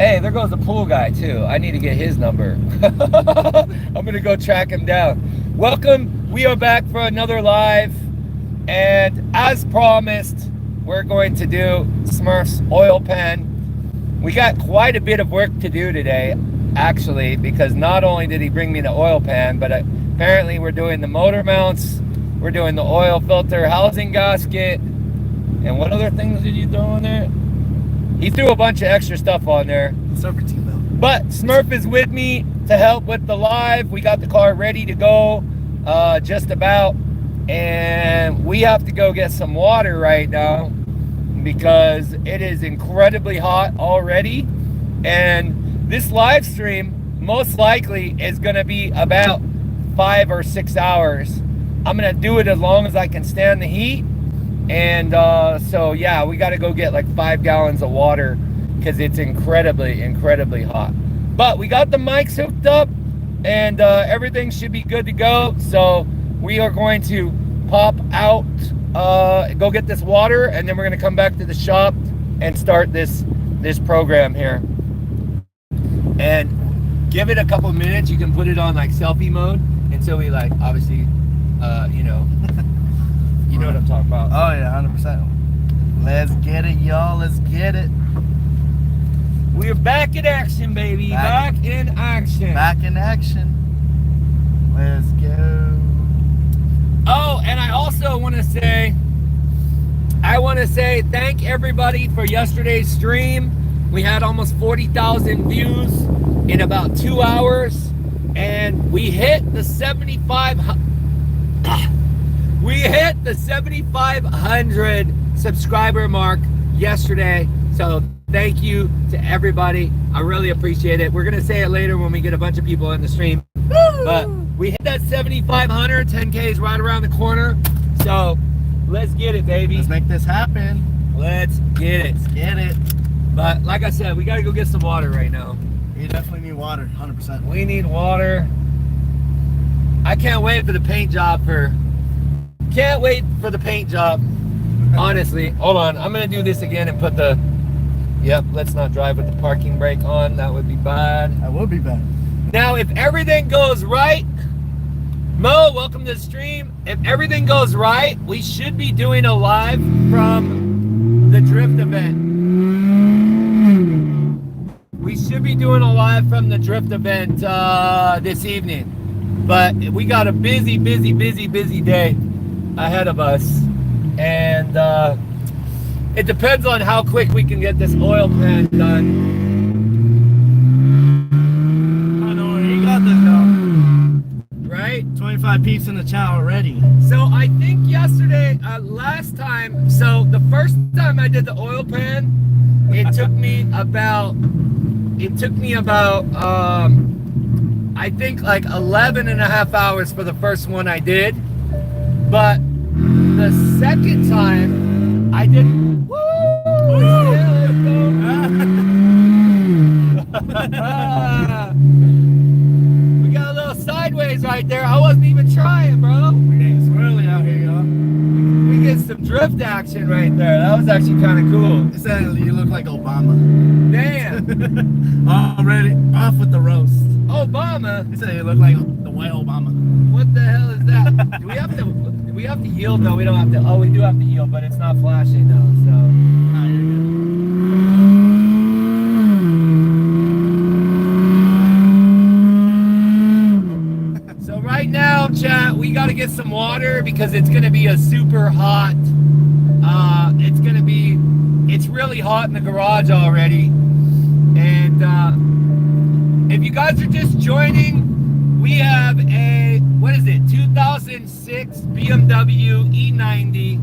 Hey, there goes the pool guy too. I need to get his number. I'm gonna go track him down. Welcome, we are back for another live. And as promised, we're going to do SMURFS oil pan. We got quite a bit of work to do today, actually, because not only did he bring me the oil pan, but apparently we're doing the motor mounts, we're doing the oil filter housing gasket, and what other things did you throw in there? He threw a bunch of extra stuff on there. Serpentine though. But Smurf is with me to help with the live. We got the car ready to go, just about. And we have to go get some water right now because it is incredibly hot already. And this live stream most likely is gonna be about 5 or 6 hours. I'm gonna do it as long as I can stand the heat. And so yeah, we got to go get like 5 gallons of water because it's incredibly hot. But we got the mics hooked up and everything should be good to go. So we are going to pop out, go get this water, and then we're going to come back to the shop and start this program here. And give it a couple minutes. You can put it on like selfie mode until we like obviously you know. You know what I'm talking about. Oh yeah, 100%. Let's get it, y'all. Let's get it. We're back in action, baby. Back in action. Back in action. Let's go. Oh, and I also want to say, thank everybody for yesterday's stream. We had almost 40,000 views in about 2 hours, and we hit the 7,500 subscriber mark yesterday. So thank you to everybody. I really appreciate it. We're gonna say it later when we get a bunch of people in the stream. Woo! But we hit that 7,500. 10K is right around the corner. So let's get it, baby. Let's make this happen. Let's get it. Let's get it. But like I said, we gotta go get some water right now. You definitely need water, 100%. We need water. I can't wait for the paint job honestly. Hold on, I'm gonna do this again and put the let's not drive with the parking brake on. That would be bad. That would be bad. Now if everything goes right, Mo, welcome to the stream. If everything goes right, we should be doing a live from the drift event. We should be doing a live from the drift event this evening. But we got a busy day ahead of us, and it depends on how quick we can get this oil pan done. I know where you got this, though. Right? 25 peeps in the chat already. So I think yesterday, last time, so the first time I did the oil pan, it took me about I think like 11 and a half hours for the first one I did. But the second time I did, woo! Yeah, we got a little sideways right there. I wasn't even trying, bro. We're getting swirly out here, y'all. We get some drift action right there. That was actually kind of cool. It said you look like Obama. Damn. Already off with the roast. Obama? He said you look like the white Obama. What the hell is that? Do we have to yield? No, we don't have to. Oh, we do have to yield, but it's not flashing though, so. Nah, you're good. So right now, chat, we got to get some water because it's going to be a super hot, it's really hot in the garage already. And if you guys are just joining, we have a, 2006 BMW E90,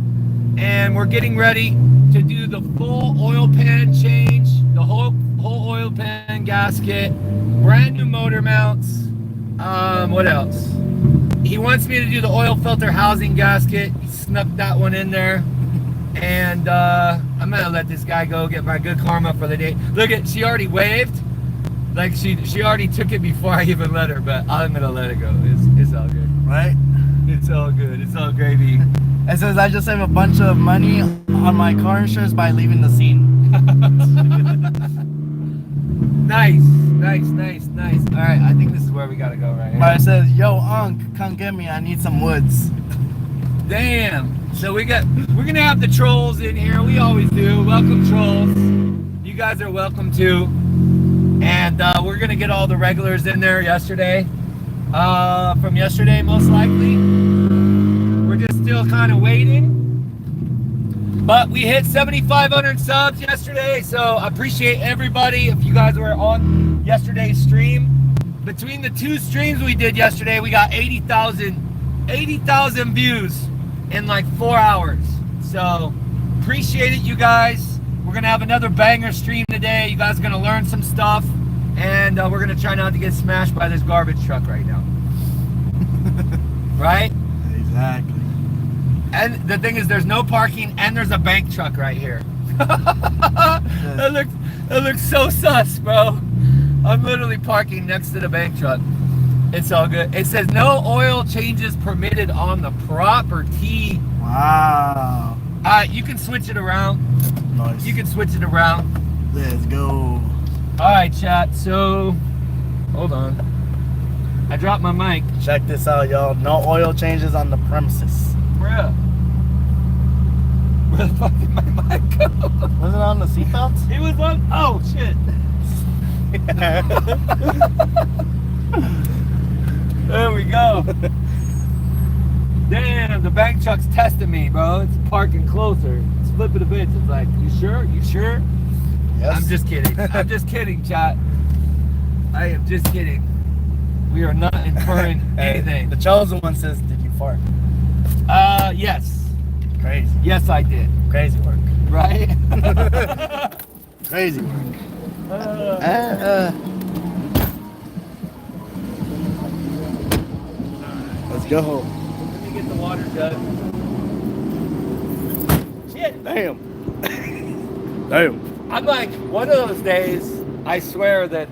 and we're getting ready to do the full oil pan change, the whole oil pan gasket, brand new motor mounts. What else? He wants me to do the oil filter housing gasket. He snuck that one in there. And I'm gonna let this guy go get my good karma for the day. Look at, she already waved. Like she already took it before I even let her, but I'm gonna let it go. It's all good. Right? It's all good. It's all gravy. It says I just saved a bunch of money on my car insurance by leaving the scene. Nice. All right, I think this is where we gotta go right here. But it says, yo, Unc, come get me. I need some woods. Damn. So we're gonna have the trolls in here. We always do. Welcome, trolls. You guys are welcome too. And we're gonna get all the regulars in there yesterday. From yesterday, most likely. We're just still kind of waiting. But we hit 7,500 subs yesterday, so I appreciate everybody. If you guys were on yesterday's stream, between the two streams we did yesterday, we got 80,000 views in like 4 hours. So appreciate it, you guys. We're gonna have another banger stream today. You guys are gonna learn some stuff, and we're gonna try not to get smashed by this garbage truck right now. Right? Exactly. And the thing is, there's no parking, and there's a bank truck right here. That looks so sus, bro. I'm literally parking next to the bank truck. It's all good. It says no oil changes permitted on the property. Wow. You can switch it around. Nice. You can switch it around. Let's go. All right, chat. So, hold on. I dropped my mic. Check this out, y'all. No oil changes on the premises. Bruh. Where the fuck did my mic go? Was it on the seatbelts? It was on. Oh, shit. There we go. Damn, the bank truck's testing me, bro. It's parking closer. It's flipping a bitch. It's like, you sure? You sure? Yes. I'm just kidding. I'm just kidding, chat. I am just kidding. We are not inferring anything. The chosen one says, did you fart? Yes. Crazy. Yes, I did. Crazy work. Right? Crazy work. Let's go. Let me get the water jug. Shit. Damn. Damn. I'm like, one of those days, I swear that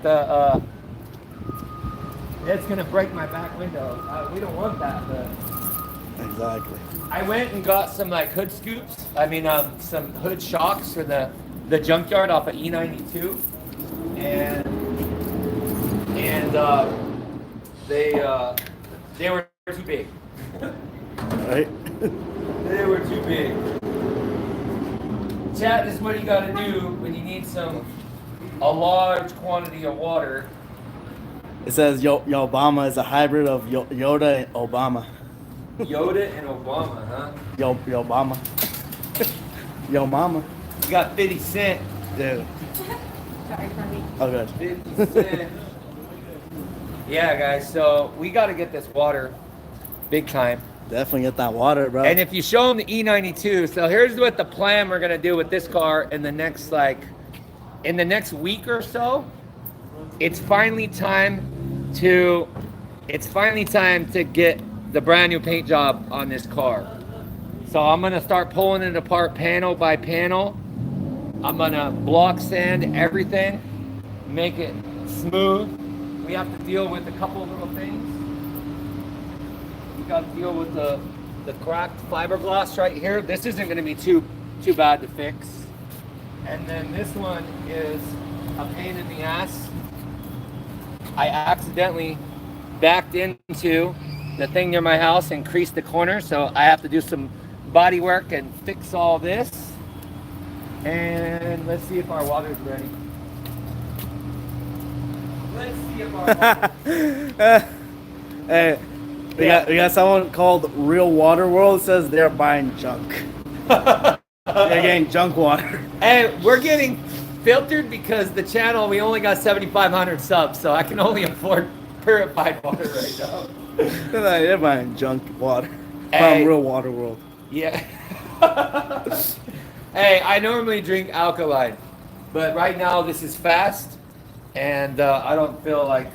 it's gonna break my back window. We don't want that, but Exactly. I went and got some like hood scoops. I mean, some hood shocks for the junkyard off of E92, and they were too big. Right? They were too big. Chat, this is what you gotta do when you need a large quantity of water. It says Yo Obama is a hybrid of Yoda and Obama. Yoda and Obama, huh? Yo Obama. Yo mama. You got 50 Cent. Dude. Sorry, Tommy. Oh good. 50 Cent. Yeah, guys, so we gotta get this water big time. Definitely get that water, bro. And if you show them the E92, so here's what the plan we're gonna do with this car in the next week or so. It's finally time to get the brand new paint job on this car. So I'm gonna start pulling it apart panel by panel. I'm gonna block sand everything, make it smooth. We have to deal with a couple of little things. We got to deal with the cracked fiberglass right here. This isn't gonna be too bad to fix. And then this one is a pain in the ass. I accidentally backed into the thing near my house and creased the corner, so I have to do some body work and fix all this. And let's see if our water's ready. Let's see if our water's Hey, we got someone called Real Water World. It says they're buying junk. They're getting junk water. Hey, we're getting filtered because the channel, we only got 7,500 subs, so I can only afford purified water right now. They're buying junk water Hey. from Real Water World. Yeah. Hey, I normally drink alkaline, but right now this is fast, and I don't feel like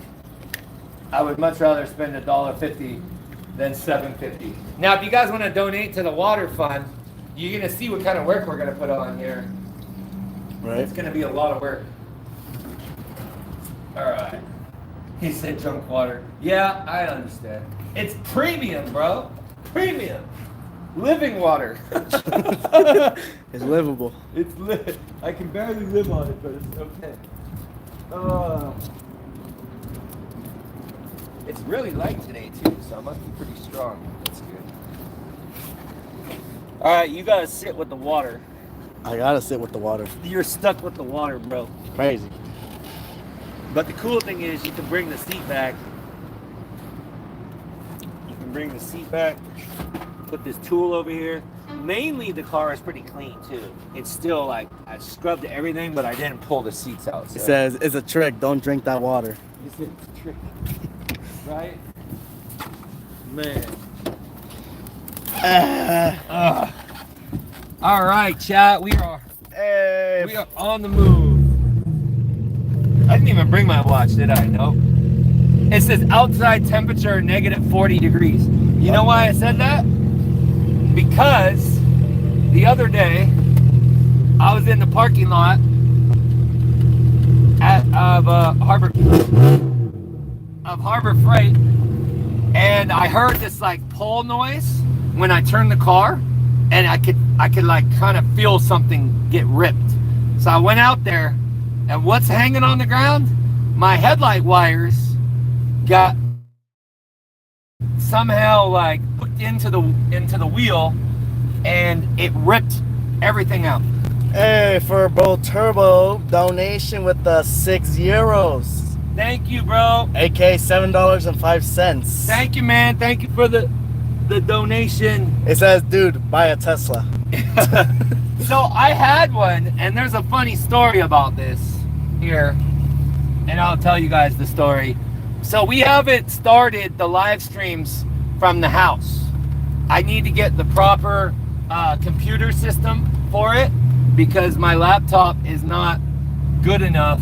I would much rather spend $1.50 than $7.50. Now, if you guys want to donate to the water fund, you're gonna see what kind of work we're gonna put on here. Right? It's gonna be a lot of work. All right. He said junk water. Yeah, I understand. It's premium, bro. Premium. Living water. It's livable. It's lit. I can barely live on it, but it's okay. It's really light today too, so it must be pretty strong. That's good. All right, you gotta sit with the water. I gotta sit with the water. You're stuck with the water, bro. Crazy. But the cool thing is you can bring the seat back. You can bring the seat back, put this tool over here. Mainly the car is pretty clean too. It's still like, I scrubbed everything, but I didn't pull the seats out. So. It says, it's a trick, don't drink that water. It's a trick. Right? Man. All right, chat. We are on the move. I didn't even bring my watch, did I? Nope. It says outside temperature -40 degrees. You know why I said that? Because the other day I was in the parking lot of Harbor Freight, and I heard this like pull noise when I turned the car, and I could like kind of feel something get ripped. So I went out there, and what's hanging on the ground? My headlight wires got somehow like hooked into the wheel, and it ripped everything out. Hey, for Bro Turbo, donation with the €6. Thank you, bro. AK $7.05. Thank you, man. Thank you for the donation. It says, dude, buy a Tesla. So I had one, and there's a funny story about this here, and I'll tell you guys the story. So we haven't started the live streams from the house. I need to get the proper computer system for it because my laptop is not good enough.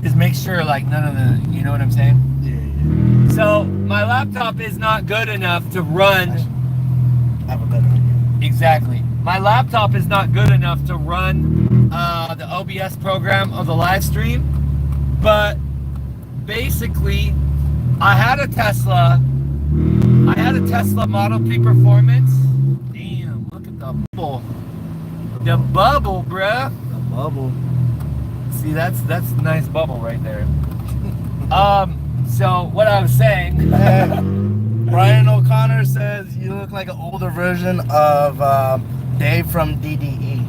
Just make sure like none of the, you know what I'm saying? Yeah. So my laptop is not good enough to run. I have a better idea. Exactly. My laptop is not good enough to run the OBS program of the live stream. But basically, I had a Tesla Model 3 Performance. Damn, look at the bubble. The bubble, bruh. The bubble. See, that's a nice bubble right there. So what I was saying. Brian O'Connor says you look like an older version of Dave from DDE.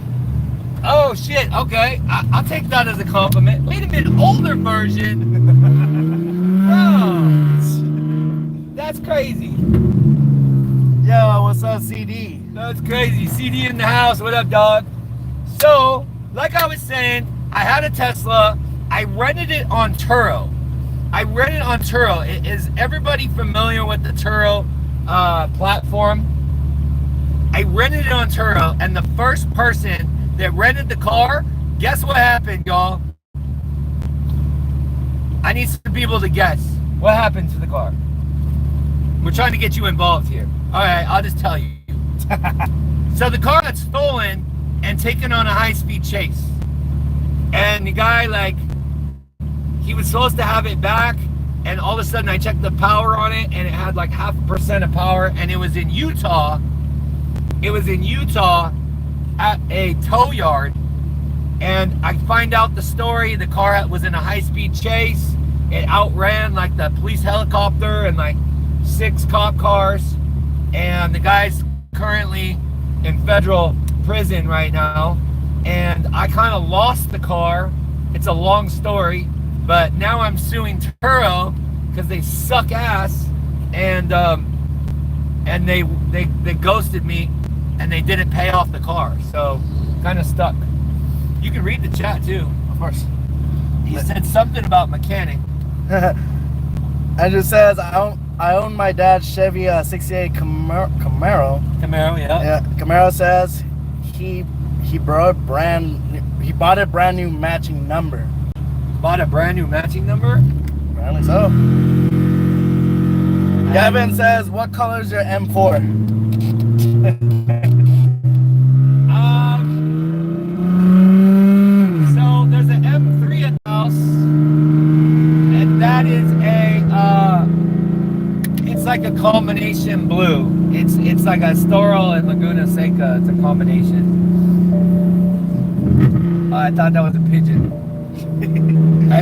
Oh shit, okay. I'll take that as a compliment. Wait a minute, older version. Bro, that's crazy. Yo, what's up, CD? That's crazy. CD in the house. What up, dog? So, like I was saying, I had a Tesla. I rented it on Turo. Is everybody familiar with the Turo platform? I rented it on Turo, and the first person that rented the car, guess what happened, y'all? I need some people to guess what happened to the car. We're trying to get you involved here. All right, I'll just tell you. So the car got stolen and taken on a high-speed chase. And the guy, like, he was supposed to have it back, and all of a sudden I checked the power on it, and it had like 0.5% of power, and it was in Utah. It was in Utah at a tow yard, and I find out the story. The car was in a high-speed chase. It outran like the police helicopter and like 6 cop cars, and the guy's currently in federal prison right now. And I kind of lost the car. It's a long story, but now I'm suing Turo because they suck ass, and they ghosted me, and they didn't pay off the car, so kind of stuck. You can read the chat too, of course. He said something about mechanic. And it says I own my dad's Chevy 68 Camaro. Camaro, yeah. Yeah, Camaro says he bought a brand new matching number. Bought a brand new matching number? Apparently so. Gavin says, what color is your M4? So there's an M3 at the house, and that is it's like a combination blue. It's like a Storal and Laguna Seca. It's a combination. I thought that was a pigeon.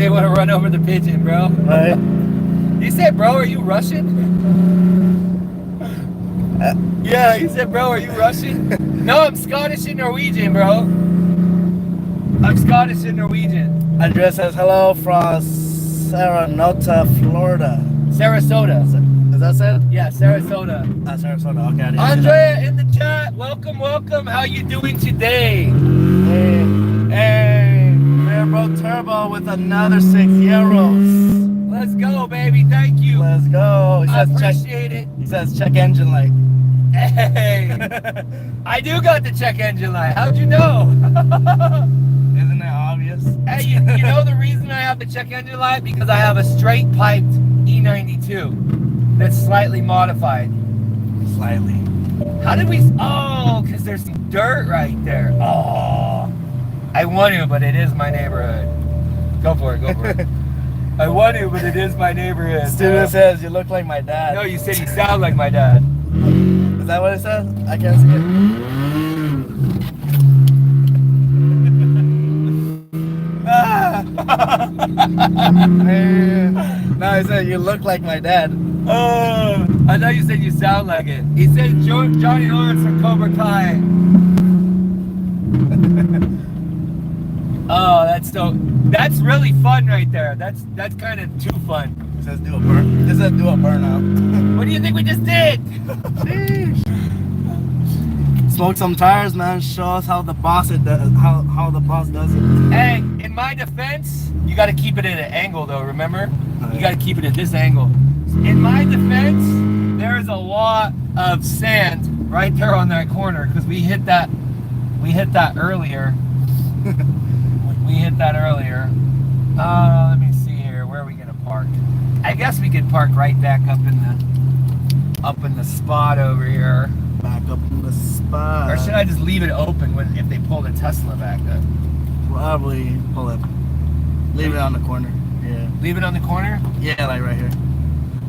didn't want to run over the pigeon, bro. Right? He said, bro, are you Russian? Yeah, he said, bro, are you Russian? No, I'm Scottish and Norwegian, bro. I'm Scottish and Norwegian. Andrea says hello from Sarasota, Florida. Sarasota. Is that said? Yeah, Sarasota. Sarasota. Okay. I didn't see Andrea in the chat. Welcome, welcome. How you doing today? that. Hey, Turbo Turbo with another 6 euros. Let's go, baby. Thank you. Let's go. I appreciate it. He says check engine light. Hey, I do got the check engine light. How'd you know? Isn't that obvious? Hey, you know the reason I have the check engine light? Because I have a straight piped E92 that's slightly modified. Slightly. How did we? Oh, because there's some dirt right there. Oh, I want to, but it is my neighborhood. Go for it. Go for it. I want to, but it is my neighborhood. Student says you look like my dad. No, you said you sound like my dad. Is that what it says? I can't see it. No, he said you look like my dad. Oh, I thought you said you sound like it. He said Johnny Lawrence from Cobra Kai. Oh, that's really fun right there. That's kind of too fun. It says do a burn. It says do a burnout. What do you think we just did? Sheesh. Smoke some tires, man. Show us how the boss how the boss does it. Hey, in my defense, you got to keep it at an angle though. Remember, you got to keep it at this angle. In my defense, there is a lot of sand right there on that corner because we hit that earlier. We hit that earlier. Let me see here. Where are we gonna park? I guess we could park right back up in the spot over here. Back up in the spot. Or should I just leave it open if they pull the Tesla back up? Probably pull it. Leave it on the corner. Yeah. Leave it on the corner? Yeah, like right here.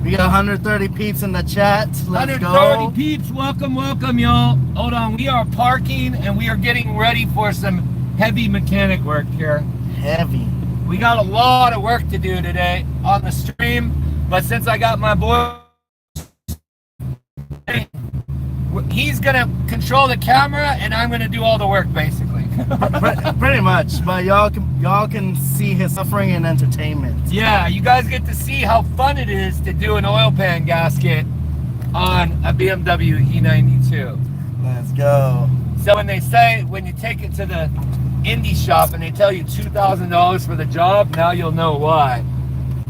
We got 130 peeps in the chat. Let's 130 go. peeps. Welcome, welcome, y'all. Hold on. We are parking and we are getting ready for some heavy mechanic work here. Heavy. We got a lot of work to do today on the stream, but since I got my boy, he's gonna control the camera and I'm gonna do all the work basically. Pretty much, but y'all can see his suffering and entertainment. Yeah, you guys get to see how fun it is to do an oil pan gasket on a BMW E92. Let's go. So when you take it to the indie shop and they tell you $2,000 for the job, now you'll know why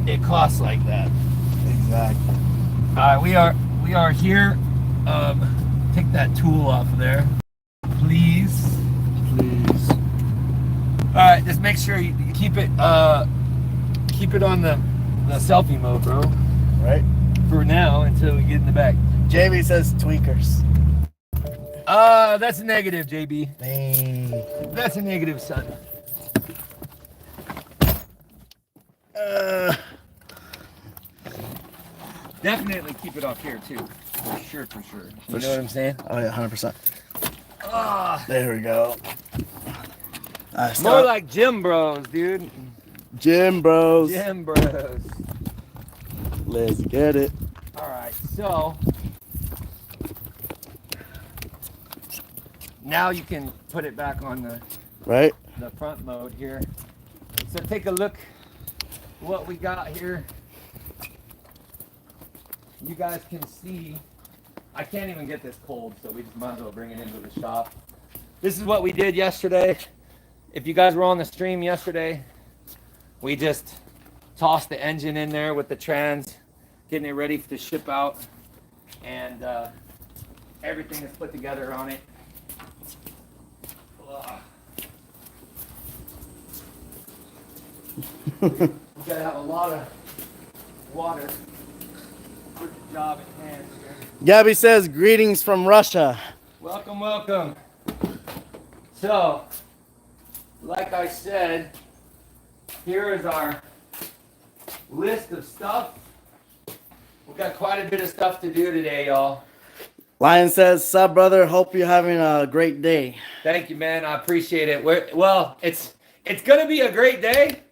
it costs like that. Exactly. We are here. Take that tool off of there, please. All right, just make sure you keep it on the selfie mode, bro. Right. For now, until we get in the back. JB says tweakers. That's a negative, JB. Dang. That's a negative, son. Definitely keep it off here too. For sure. You know what I'm saying? Oh yeah, 100%. Ah, There we go. more like gym bros, dude. Gym bros. Gym bros. Let's get it. All right, so now you can put it back on the Right. front mode here. So take a look what we got here. You guys can see, I can't even get this cold, so we just might as well bring it into the shop. This is what we did yesterday. If you guys were on the stream yesterday, we just tossed the engine in there with the trans, getting it ready to ship out, and everything is put together on it. We gotta have a lot of water for the job at hand here. Gabby says greetings from Russia. Welcome. So, like I said, here is our list of stuff. We've got quite a bit of stuff to do today, y'all. Lion says, sup brother, hope you're having a great day. Thank you, man. I appreciate it. Well, it's gonna be a great day,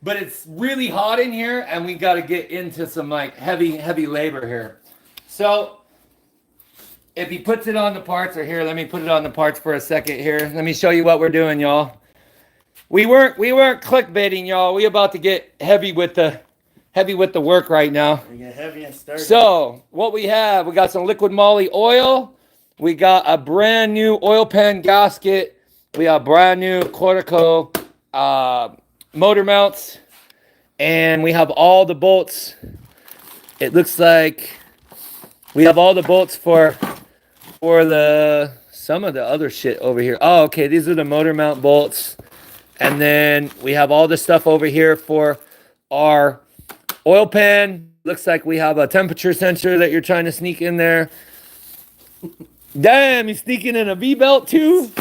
but it's really hot in here, and we got to get into some like heavy labor here. So if he puts it on the parts, or here, let me put it on the parts for a second here. Let me show you what we're doing, y'all. We weren't clickbaiting, y'all. We about to get heavy with the work right now. We get heavy and sturdy. So what we got some liquid moly oil. We got a brand new oil pan gasket. We got brand new Cortico motor mounts, and we have all the bolts. It looks like we have all the bolts for some of the other shit over here. Oh, okay, these are the motor mount bolts. And then we have all the stuff over here for our oil pan. Looks like we have a temperature sensor that you're trying to sneak in there. Damn, he's sneaking in a V-belt too?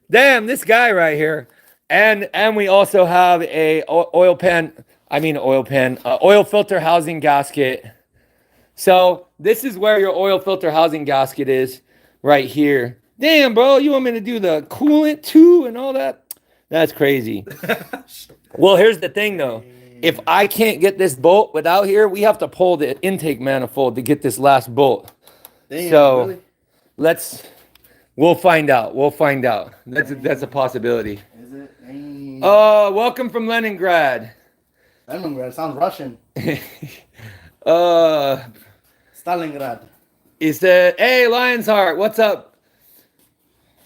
Damn, this guy right here. And we also have a oil filter housing gasket. So this is where your oil filter housing gasket is, right here. Damn, bro, you want me to do the coolant too and all that? That's crazy. Well, here's the thing though. If I can't get this bolt without here, we have to pull the intake manifold to get this last bolt. Damn, so really? We'll find out. That's a possibility. Is it? Damn. Welcome from Leningrad. Leningrad sounds Russian. Stalingrad. He said, hey, Lion's Heart, what's up?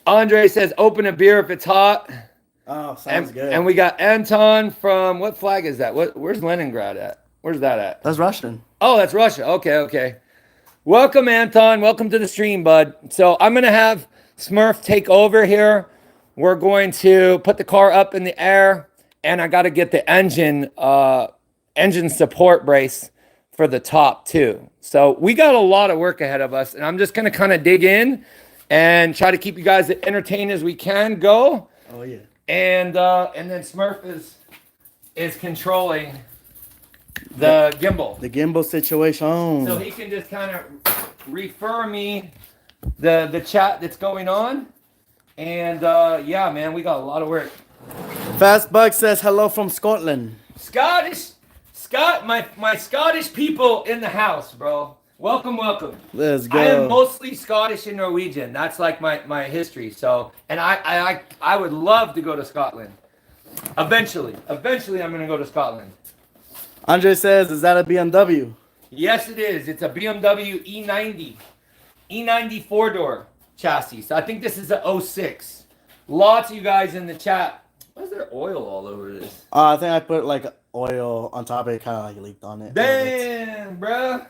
Andre says, open a beer if it's hot. Oh, sounds good. And we got Anton from, what flag is that? Where's Leningrad at? Where's that at? That's Russian. Oh, that's Russia. Okay. Welcome, Anton. Welcome to the stream, bud. So I'm going to have Smurf take over here. We're going to put the car up in the air, and I got to get the engine support brace for the top too. So we got a lot of work ahead of us, and I'm just going to kind of dig in and try to keep you guys as entertained as we can go. Oh, yeah. And then Smurf is controlling the gimbal. The gimbal situation. So he can just kind of refer me the chat that's going on. And yeah, man, we got a lot of work. Fast Bug says hello from Scotland. My Scottish people in the house, bro. Welcome. Let's go. I am mostly Scottish and Norwegian. That's like my history. So, and I would love to go to Scotland. Eventually I'm going to go to Scotland. Andre says, is that a BMW? Yes, it is. It's a BMW E90 four-door chassis. So I think this is a 06. Lots of you guys in the chat. Why is there oil all over this? I think I put like oil on top of it, kind of like leaked on it. Damn, bruh.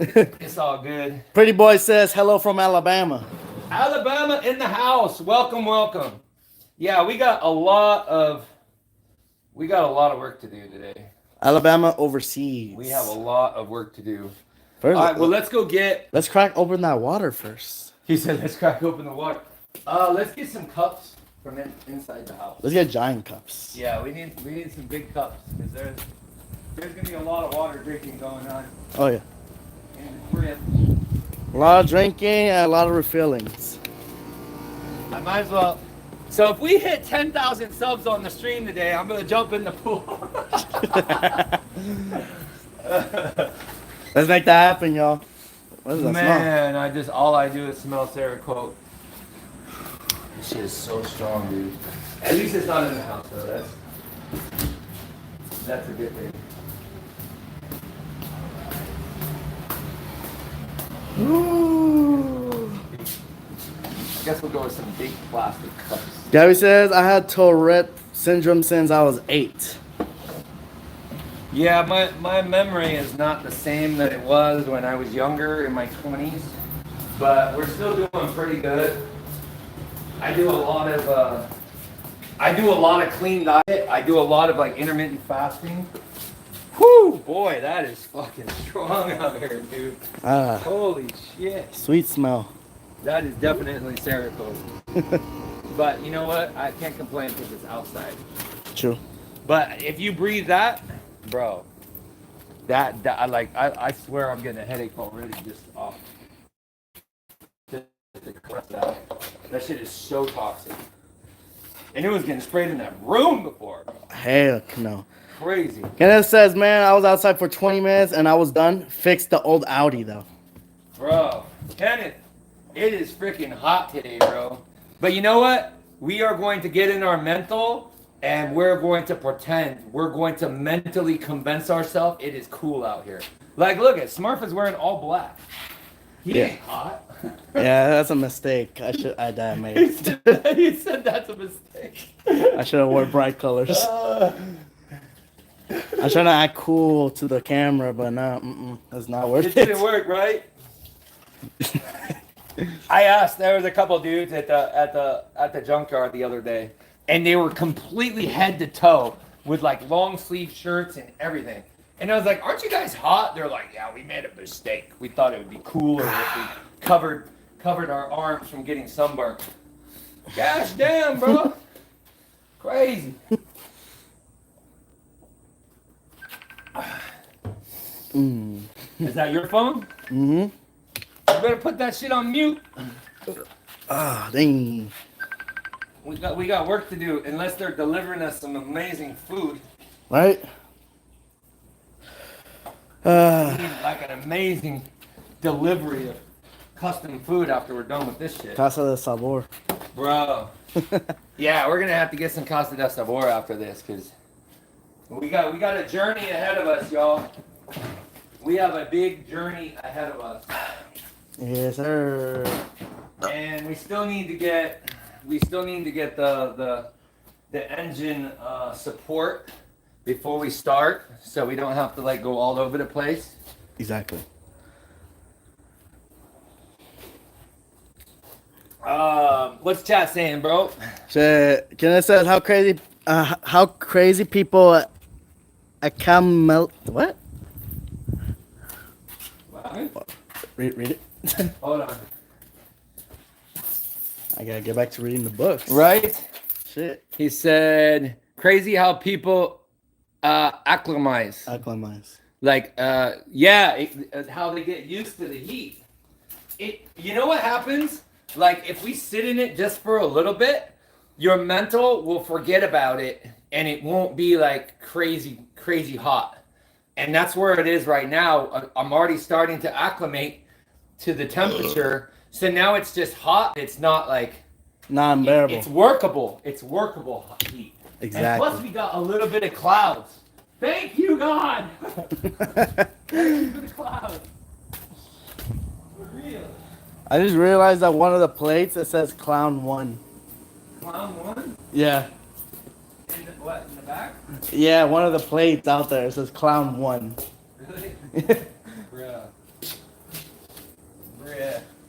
It's all good. Pretty Boy says hello from Alabama. Alabama in the house. Welcome. Yeah, we got a lot of work to do today. Alabama overseas. We have a lot of work to do. First, all right, well, let's crack open that water first. He said, let's crack open the water. Let's get some cups from inside the house. Let's get giant cups. Yeah, we need some big cups because there's gonna be a lot of water drinking going on. Oh yeah. In the crib. A lot of drinking and a lot of refillings. I might as well. So if we hit 10,000 subs on the stream today, I'm gonna jump in the pool. Let's make that happen, y'all. What does that Man, all I do is smell Cerakote. This shit is so strong, dude. At least it's not in the house, though. That's a good thing. Ooh. I guess we'll go with some big plastic cups. Gabby says, I had Tourette syndrome since I was 8. Yeah, my memory is not the same that it was when I was younger in my 20s, but we're still doing pretty good. I do a lot of clean diet. I do a lot of like intermittent fasting. Whew, boy, that is fucking strong out here, dude. Holy shit. Sweet smell. That is definitely Cerakote. But you know what? I can't complain because it's outside. True. But if you breathe that, bro, I swear I'm getting a headache already just off. That shit is so toxic. And it was getting sprayed in that room before. Heck no. Crazy. Kenneth says, man, I was outside for 20 minutes and I was done. Fixed the old Audi though. Bro, Kenneth, it is freaking hot today, bro. But you know what? We are going to get in our mental and we're going to pretend. We're going to mentally convince ourselves it is cool out here. Like, look at Smurf is wearing all black. He ain't hot. Yeah, that's a mistake. I made. He said that's a mistake. I should have worn bright colors. I'm trying to act cool to the camera, but no, it's not worth It didn't work, right? I asked. There was a couple dudes at the junkyard the other day, and they were completely head to toe with like long sleeve shirts and everything. And I was like, "Aren't you guys hot?" They're like, "Yeah, we made a mistake. We thought it would be cooler if we covered our arms from getting sunburned." Gosh damn, bro, crazy. Is that your phone? Mm-hmm. You better put that shit on mute. Ah, dang. We got work to do unless they're delivering us some amazing food. Right? We need like an amazing delivery of custom food after we're done with this shit. Casa de Sabor. Bro. Yeah, we're gonna have to get some Casa de Sabor after this because we got a journey ahead of us, y'all. We have a big journey ahead of us. Yes, sir. And we still need to get the engine support before we start, so we don't have to like go all over the place. Exactly. What's chat saying, bro? Shit. Kenneth says how crazy people what? What? Read it. Hold on. I gotta get back to reading the books. Right? Shit. He said, crazy how people acclimatize. Like, how they get used to the heat. You know what happens? Like, if we sit in it just for a little bit, your mental will forget about it, and it won't be like crazy hot. And that's where it is right now. I'm already starting to acclimate to the temperature. So now it's just hot. It's not like non-bearable. It's workable. It's workable hot heat. Exactly. And plus we got a little bit of clouds. Thank you, God. Thank you for the clouds. For real. I just realized that one of the plates it says Clown 1. Clown 1? Yeah. In the back? Yeah, one of the plates out there it says Clown 1. Really? Bruh.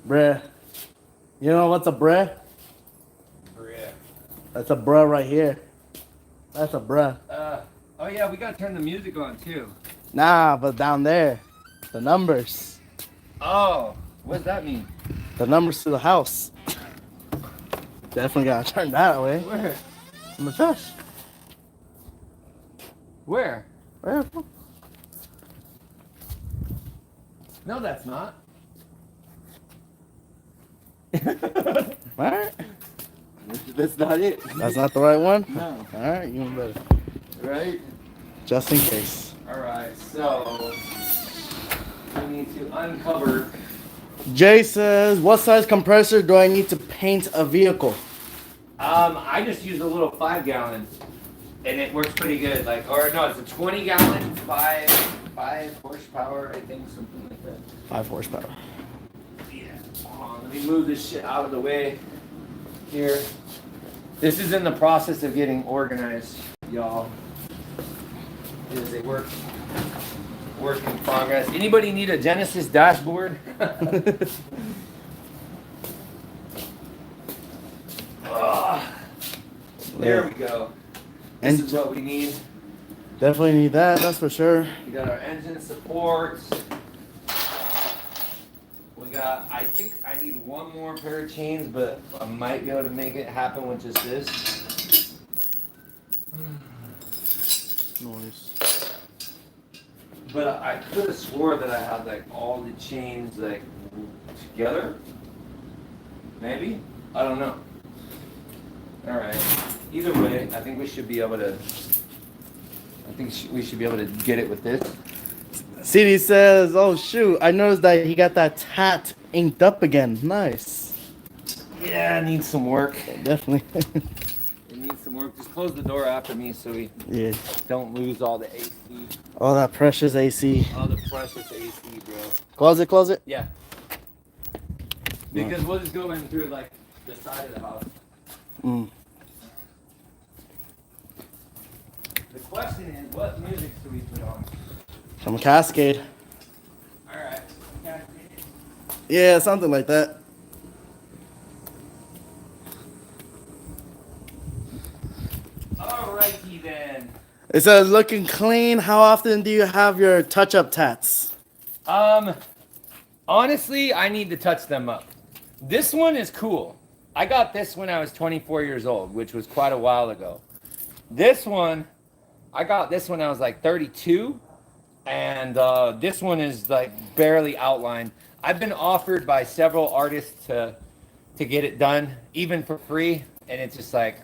Bruh. You know what's a bruh? Bruh. That's a bruh right here. That's a bruh. Oh yeah, we gotta turn the music on too. Nah, but down there, the numbers. Oh, what does that mean? The numbers to the house. Definitely gotta turn that away. Where? On the trash. Where? Where? No, that's not. Alright. That's not it. That's not the right one? No. Alright, you better. Right? Just in case. Alright, so we need to uncover. Jay says, what size compressor do I need to paint a vehicle? I just use a little 5-gallon and it works pretty good. Like, or no, it's a 20-gallon, 5 horsepower, I think, something like that. 5 horsepower. Yeah. Let me move this shit out of the way here. This is in the process of getting organized, y'all. It is a work in progress. Anybody need a Genesis dashboard? There we go. This is what we need. Definitely need that, that's for sure. We got our engine support. We got, I think I need one more pair of chains, but I might be able to make it happen with just this. Noise. But I could have swore that I had like all the chains like together. Maybe? I don't know. Alright. Either way, I think we should be able to. We should be able to get it with this. CD says, "Oh shoot! I noticed that he got that tat inked up again. Nice. Yeah, it needs some work. Definitely. It needs some work. Just close the door after me so we Yeah. don't lose all the AC. All that precious AC. All the precious AC, bro. Close it. Close it. Yeah. Because we'll just go in through like the side of the house. Mm. The question is, what music should we put on? Some Cascade. All right. Yeah, something like that. Alrighty then. It says, looking clean. How often do you have your touch-up tats? Honestly, I need to touch them up. This one is cool. I got this when I was 24 years old, which was quite a while ago. This one, I got this when I was like 32, and this one is like barely outlined. I've been offered by several artists to get it done, even for free, and it's just like,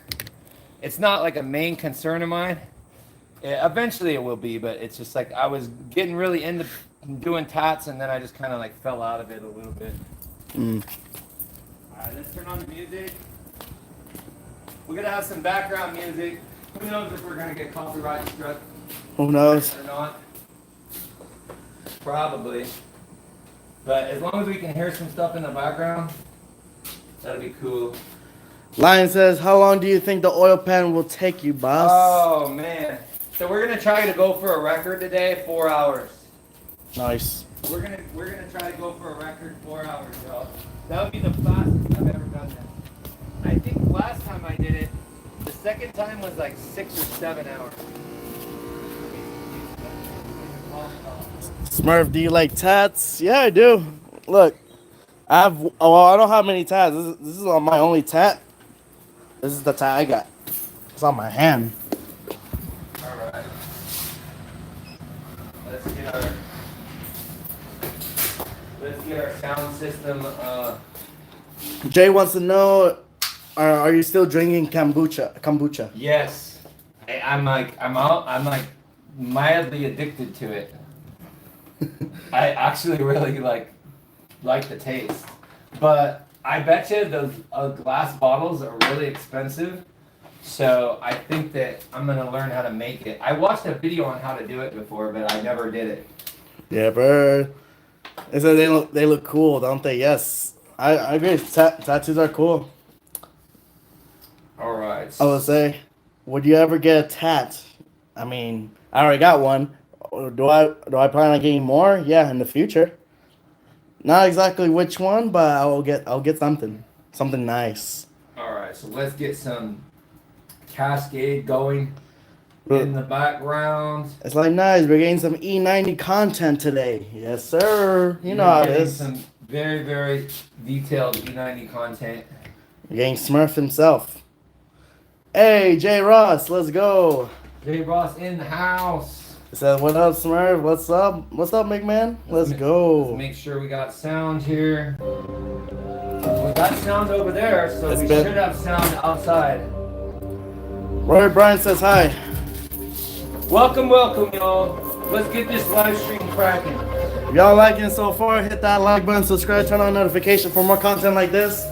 it's not like a main concern of mine. Eventually it will be, but it's just like I was getting really into doing tats, and then I just kind of like fell out of it a little bit. Mm. All right, let's turn on the music. We're gonna have some background music. Who knows if we're gonna get copyright struck Who knows? or not? Probably. But as long as we can hear some stuff in the background, that'll be cool. Lion says, how long do you think the oil pan will take you, boss? Oh man. So we're gonna try to go for a record today, 4 hours. Nice. We're gonna try to go for a record 4 hours, y'all. That would be the fastest I've ever done that. I think last time I did it, the second time was like 6 or 7 hours. Smurf, do you like tats? Yeah, I do. Look, I don't have many tats. This is on my only tat. This is the tat I got. It's on my hand. Alright. Let's get our sound system. Jay wants to know, are you still drinking kombucha? Yes. I'm like mildly addicted to it. I actually really like the taste. But I bet you those glass bottles are really expensive. So I think that I'm going to learn how to make it. I watched a video on how to do it before, but I never did it. Yeah, bro. They said they look cool, don't they? Yes. I agree. Tattoos are cool. All right. I would say, would you ever get a tat? I mean, I already got one. Do I plan on getting more? Yeah, in the future. Not exactly which one, but I'll get something nice. All right. So let's get some Cascade going in the background. It's like nice. We're getting some E90 content today. Yes, sir. You know how it is. Some very, very detailed E90 content. We're getting Smurf himself. Hey, J Ross, let's go. J Ross in the house. He said, what up, Smurf? What's up? What's up, McMahon? Let's go. Let's make sure we got sound here. We got sound over there, so we should have sound outside. Roy Bryan says hi. Welcome, y'all. Let's get this live stream cracking. If y'all liking it so far, hit that like button, subscribe, turn on notification for more content like this.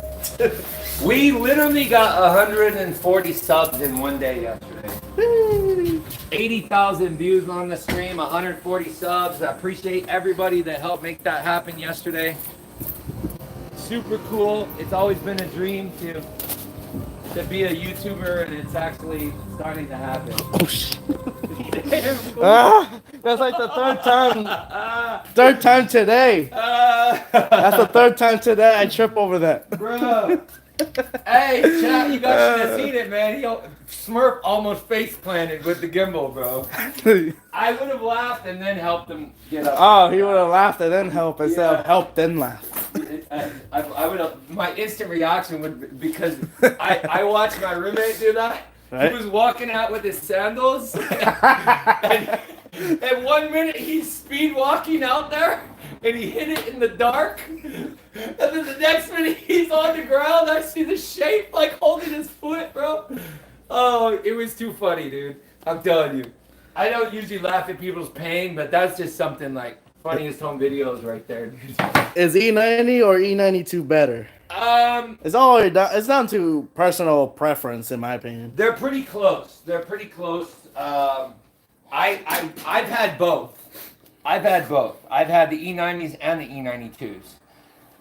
We literally got 140 subs in one day yesterday. 80,000 views on the stream, 140 subs. I appreciate everybody that helped make that happen yesterday. Super cool. It's always been a dream to be a YouTuber, and it's actually starting to happen. Oh shit. That's like the third time. Third time today. That's the third time today I trip over that. Bro. Hey, chat, you guys should have seen it, man. Smurf almost face planted with the gimbal, bro. I would have laughed and then helped him get up. Oh, he would have laughed and then helped instead of help then laugh. I would have. My instant reaction would be, because I watched my roommate do that. Right? He was walking out with his sandals, and 1 minute he's speed walking out there, and he hit it in the dark. And then the next minute he's on the ground. I see the shape like holding his foot, bro. Oh, it was too funny, dude. I'm telling you. I don't usually laugh at people's pain, but that's just something like funniest home videos right there, dude. Is E90 or E92 better? It's down to personal preference, in my opinion. They're pretty close. They're pretty close. I've had both. I've had the E90s and the E92s.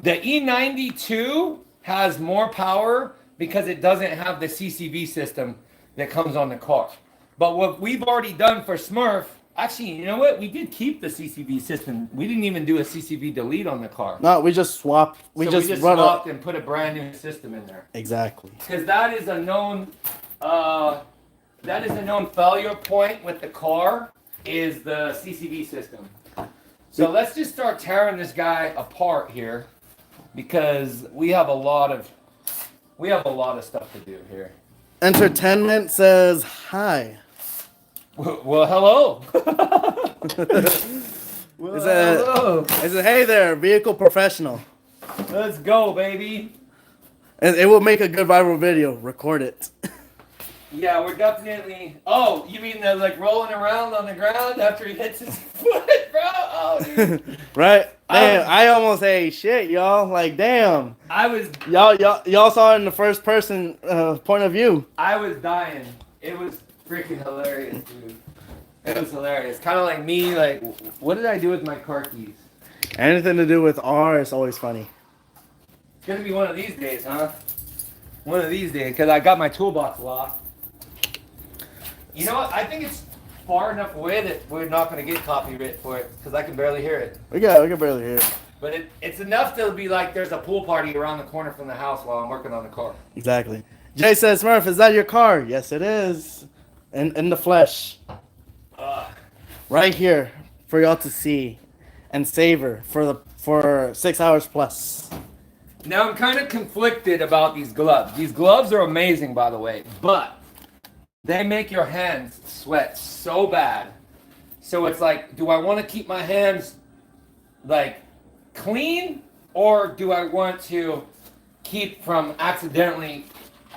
The E92 has more power because it doesn't have the CCV system that comes on the car. But what we've already done for Smurf, actually, you know what? We did keep the CCV system. We didn't even do a CCV delete on the car. No, we just swapped. We just swapped and put a brand new system in there. Exactly. Because that is a known failure point with the car is the CCV system. So let's just start tearing this guy apart here, because we have a lot of stuff to do here. Entertainment says hi. Well, hello. Hello. It says, hey there, vehicle professional. Let's go, baby. And it will make a good viral video. Record it. Yeah, we're definitely. Oh, you mean the like rolling around on the ground after he hits his foot, bro? Oh, dude. Right? Damn, I almost say shit, y'all. Like, damn. Y'all saw it in the first person point of view. I was dying. It was freaking hilarious, dude. It was hilarious. Kind of like me. Like, what did I do with my car keys? Anything to do with R is always funny. It's gonna be one of these days, huh? One of these days, because I got my toolbox locked. You know what? I think it's far enough away that we're not going to get copyright for it, because I can barely hear it. We can barely hear it. But it's enough to be like there's a pool party around the corner from the house while I'm working on the car. Exactly. Jay says, Smurf, is that your car? Yes, it is. In the flesh. Right here for y'all to see and savor for 6 hours plus. Now I'm kind of conflicted about these gloves. These gloves are amazing, by the way, but they make your hands sweat so bad. So it's like, do I want to keep my hands like clean, or do I want to keep from accidentally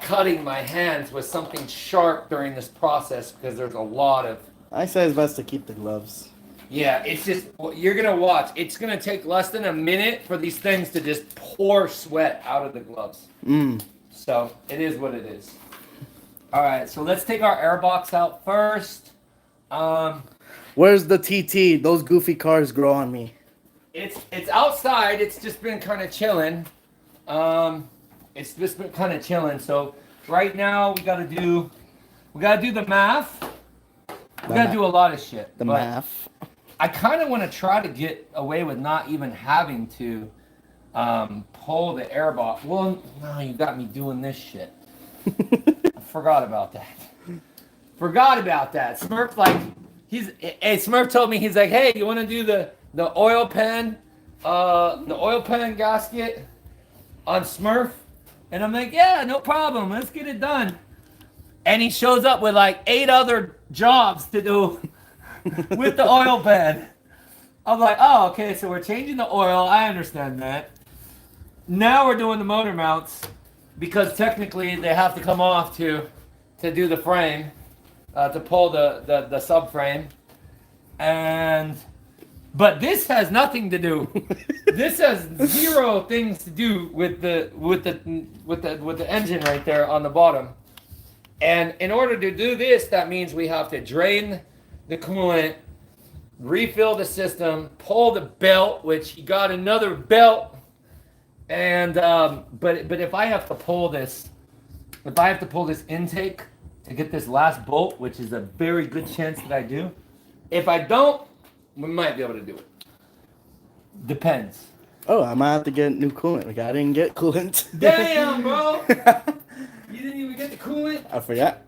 cutting my hands with something sharp during this process, because there's a lot of... I say it's best to keep the gloves. Yeah, it's just, you're going to watch. It's going to take less than a minute for these things to just pour sweat out of the gloves. So it is what it is. All right, so let's take our air box out first. Where's the TT? Those goofy cars grow on me. It's outside. It's just been kind of chilling. It's just been kind of chilling. So right now we gotta do the math. We gotta do a lot of shit. The math. I kind of want to try to get away with not even having to pull the air box. Well, no, you got me doing this shit. I forgot about that. Smurf, like, Smurf told me, he's like, hey, you want to do the oil pan gasket on Smurf? And I'm like, yeah, no problem. Let's get it done. And he shows up with like 8 other jobs to do with the oil pan. I'm like, oh, okay, so we're changing the oil. I understand that. Now we're doing the motor mounts, because technically they have to come off to do the frame, to pull the subframe. But this has nothing to do. This has 0 things to do with the engine right there on the bottom. And in order to do this, that means we have to drain the coolant, refill the system, pull the belt, which you got another belt. And but if I have to pull this intake to get this last bolt, which is a very good chance that I do. If I don't, we might be able to do it. Depends. Oh, I might have to get new coolant. Like, I didn't get coolant. Damn, bro. You didn't even get the coolant? I forgot.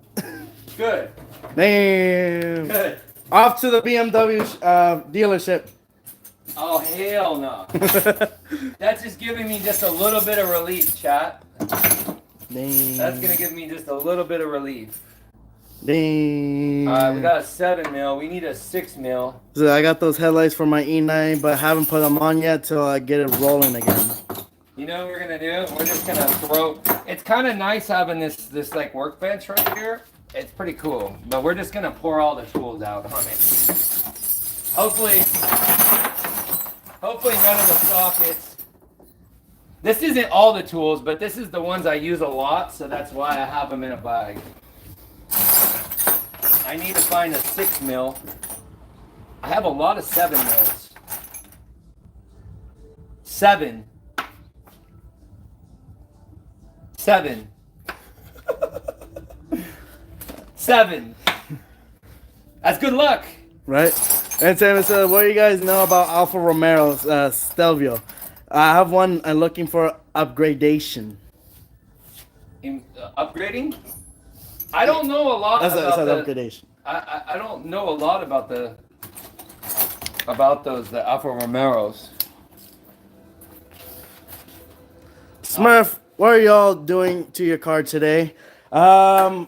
Good. Damn. Good. Off to the BMW dealership. Oh, hell no. That's just giving me just a little bit of relief, chat. Damn. That's going to give me just a little bit of relief. Damn. Alright, we got a 7 mil. We need a 6 mil. So I got those headlights for my E90, but haven't put them on yet till I get it rolling again. You know what we're going to do? We're just going to throw... It's kind of nice having this like workbench right here. it's pretty cool. But we're just gonna pour all the tools out on it. Hopefully none of the sockets. This isn't all the tools, but this is the ones I use a lot, so that's why I have them in a bag. I need to find a 6 mil. I have a lot of 7 mils. 7. 7. 7. That's good luck. Right? And Sam said, what do you guys know about Alfa Romeo's Stelvio? I have one. I'm looking for upgradation. Upgrading? I don't know a lot about upgradation. I don't know a lot about the Alfa Romeos. Smurf, what are y'all doing to your car today? The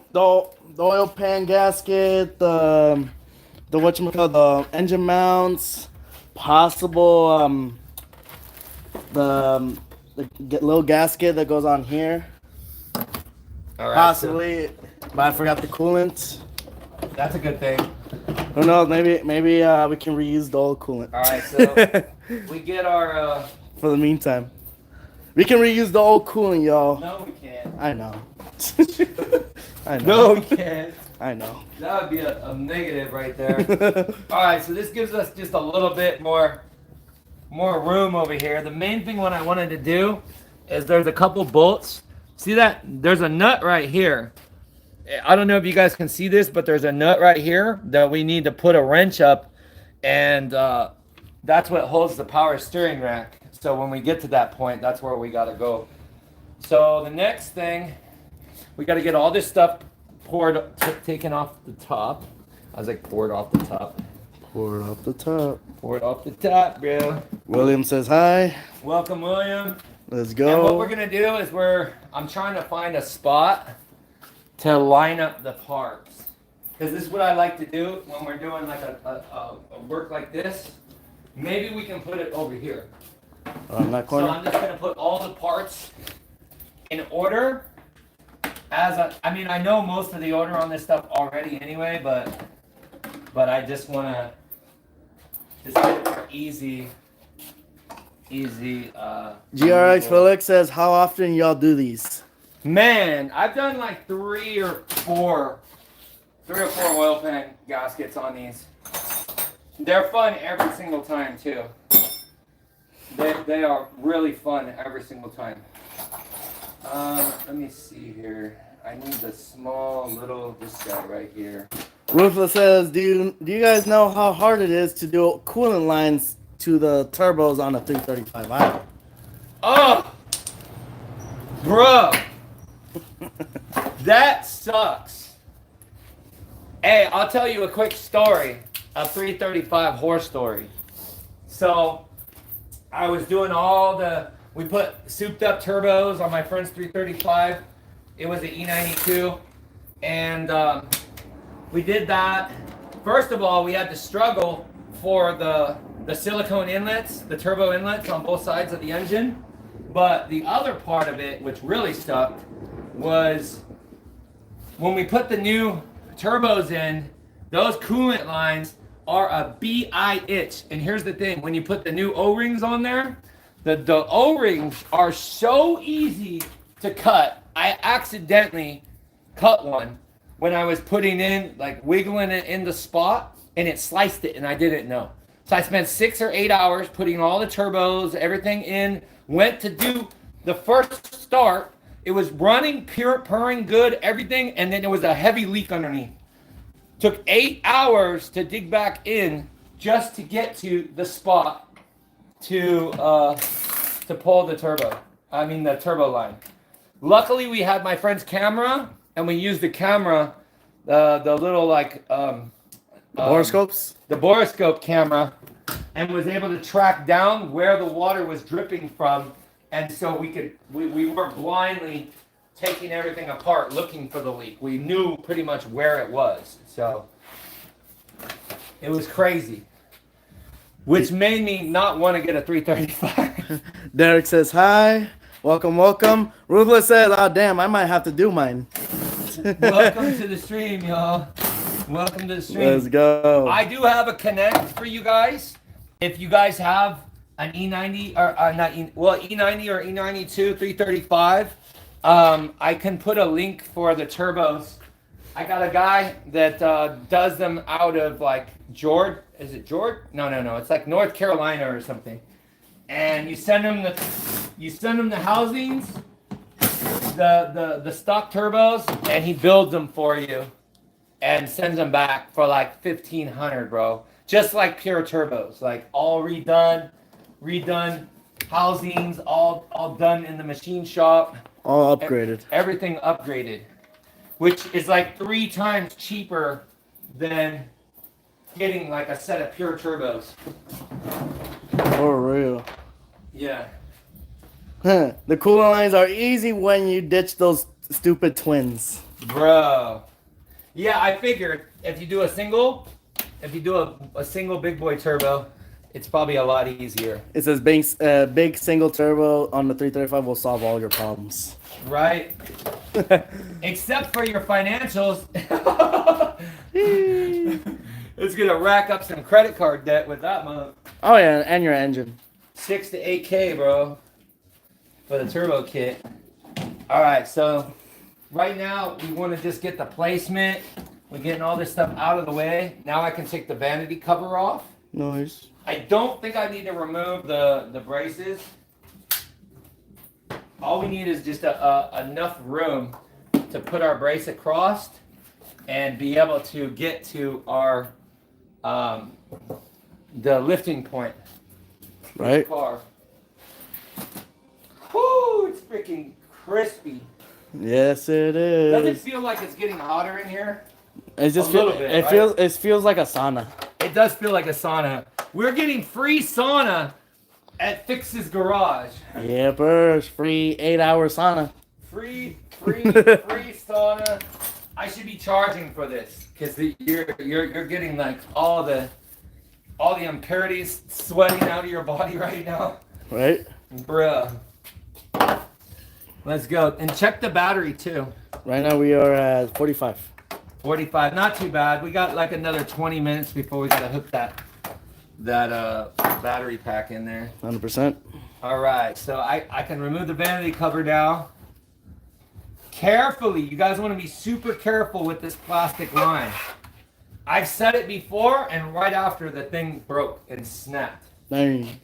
oil pan gasket, the whatchamacallit, the engine mounts, possible the little gasket that goes on here. All right, possibly, but I forgot the coolant. That's a good thing. Who knows? Maybe we can reuse the old coolant. All right, so we get our. For the meantime, we can reuse the old coolant, y'all. No, we can't. I know. I know. No, we can't. I know. That would be a negative right there. All right, so this gives us just a little bit more room over here. The main thing what I wanted to do is there's a couple bolts. See that? There's a nut right here. I don't know if you guys can see this, but there's a nut right here that we need to put a wrench up, and that's what holds the power steering rack. So when we get to that point, that's where we got to go. So the next thing, we got to get all this stuff taken off the top. I was like, poured off the top. Pour it off the top. Pour it off the top, bro. William says hi. Welcome, William. Let's go. And what we're gonna do is I'm trying to find a spot to line up the parts, because this is what I like to do when we're doing like a work like this. Maybe we can put it over here. On that corner. So I'm just gonna put all the parts in order. I mean, I know most of the order on this stuff already anyway, but I just wanna just get it for easy. GRX Felix says, how often y'all do these? Man, I've done like three or four oil pan gaskets on these. They're fun every single time too. They are really fun every single time. Let me see here. I need the small little, this guy right here. Ruthless says, do you guys know how hard it is to do coolant lines to the turbos on a 335i? Oh, bro, that sucks. Hey, I'll tell you a quick story, a 335 horse story. So I was doing we put souped up turbos on my friend's 335. It was an E92, and we did that. First of all, we had to struggle for the silicone inlets, the turbo inlets on both sides of the engine. But the other part of it, which really stuck, was when we put the new turbos in, those coolant lines are a BI itch. And here's the thing, when you put the new O-rings on there, the O-rings are so easy to cut. I accidentally cut one when I was putting in, like wiggling it in the spot, and it sliced it and I didn't know. So I spent 6 or 8 hours putting all the turbos, everything in, went to do the first start. It was running, purring good, everything, and then there was a heavy leak underneath. Took 8 hours to dig back in just to get to the spot to pull the turbo line. Luckily, we had my friend's camera, and we used the camera, the little like Boroscopes? The boroscope camera, and was able to track down where the water was dripping from, and so we weren't blindly taking everything apart looking for the leak. We knew pretty much where it was, so it was crazy, which made me not want to get a 335. Derek says hi, welcome. Ruthless says, oh damn, I might have to do mine. Welcome to the stream, y'all. Welcome to the stream. Let's go. I do have a connect for you guys. If you guys have an E90 or E90 or E92 335, I can put a link for the turbos. I got a guy that does them out of like Georgia. Is it Georgia? No. It's like North Carolina or something. And you send them the housings, the stock turbos, and he builds them for you and sends them back for like $1,500, bro. Just like pure turbos, like all redone housings, all done in the machine shop. All upgraded. Everything upgraded, which is like 3 times cheaper than getting like a set of pure turbos. For real. Yeah. Huh. The coolant lines are easy when you ditch those stupid twins. Bro. Yeah, I figured if you do a single big boy turbo, it's probably a lot easier. It says big single turbo on the 335 will solve all your problems. Right? Except for your financials. It's gonna rack up some credit card debt with that month. Oh yeah, and your engine. 6 to 8K, bro, for the turbo kit. All right, so right now we want to just get the placement. We're getting all this stuff out of the way. Now I can take the vanity cover off. Nice. I don't think I need to remove the braces. All we need is just enough room to put our brace across and be able to get to our the lifting point. Right. Car. Whoo! It's freaking crispy. Yes, it is. Does it feel like it's getting hotter in here? It's just A little bit, it right? feels like a sauna. It does feel like a sauna. We're getting free sauna at Fix's Garage. Yeah, burst free 8-hour sauna. Free sauna. I should be charging for this because you're getting like all the impurities sweating out of your body right now. Right. Bruh. Let's go. And check the battery too. Right now we are at 45. 45, not too bad. We got like another 20 minutes before we gotta hook that battery pack in there. 100%. All right, so I can remove the vanity cover now. Carefully, you guys want to be super careful with this plastic line. I've said it before, and right after the thing broke and snapped. Dang.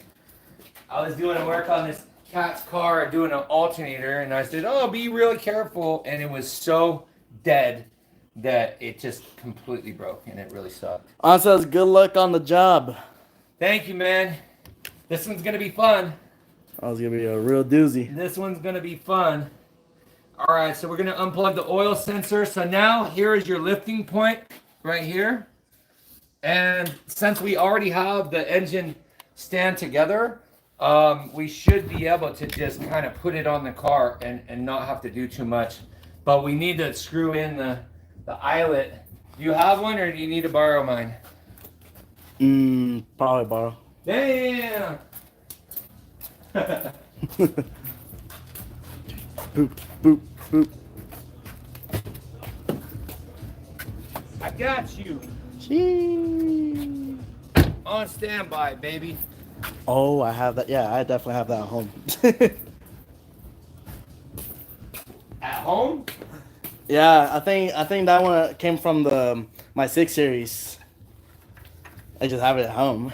I was doing work on this cat's car, doing an alternator, and I said, "Oh, be really careful," and it was so dead that it just completely broke, and it really sucked. Says good luck on the job. Thank you, man. This one's gonna be fun. I was gonna be a real doozy. This one's gonna be fun. All right, so we're gonna unplug the oil sensor. So now here is your lifting point right here. And since we already have the engine stand together, we should be able to just kind of put it on the car and not have to do too much. But we need to screw in the eyelet. Do you have one or do you need to borrow mine? Probably borrow. Damn! Boop, boop, boop. I got you. Gee. On standby, baby. Oh, I have that. Yeah, I definitely have that at home. At home? Yeah, I think that one came from my 6 Series. I just have it at home.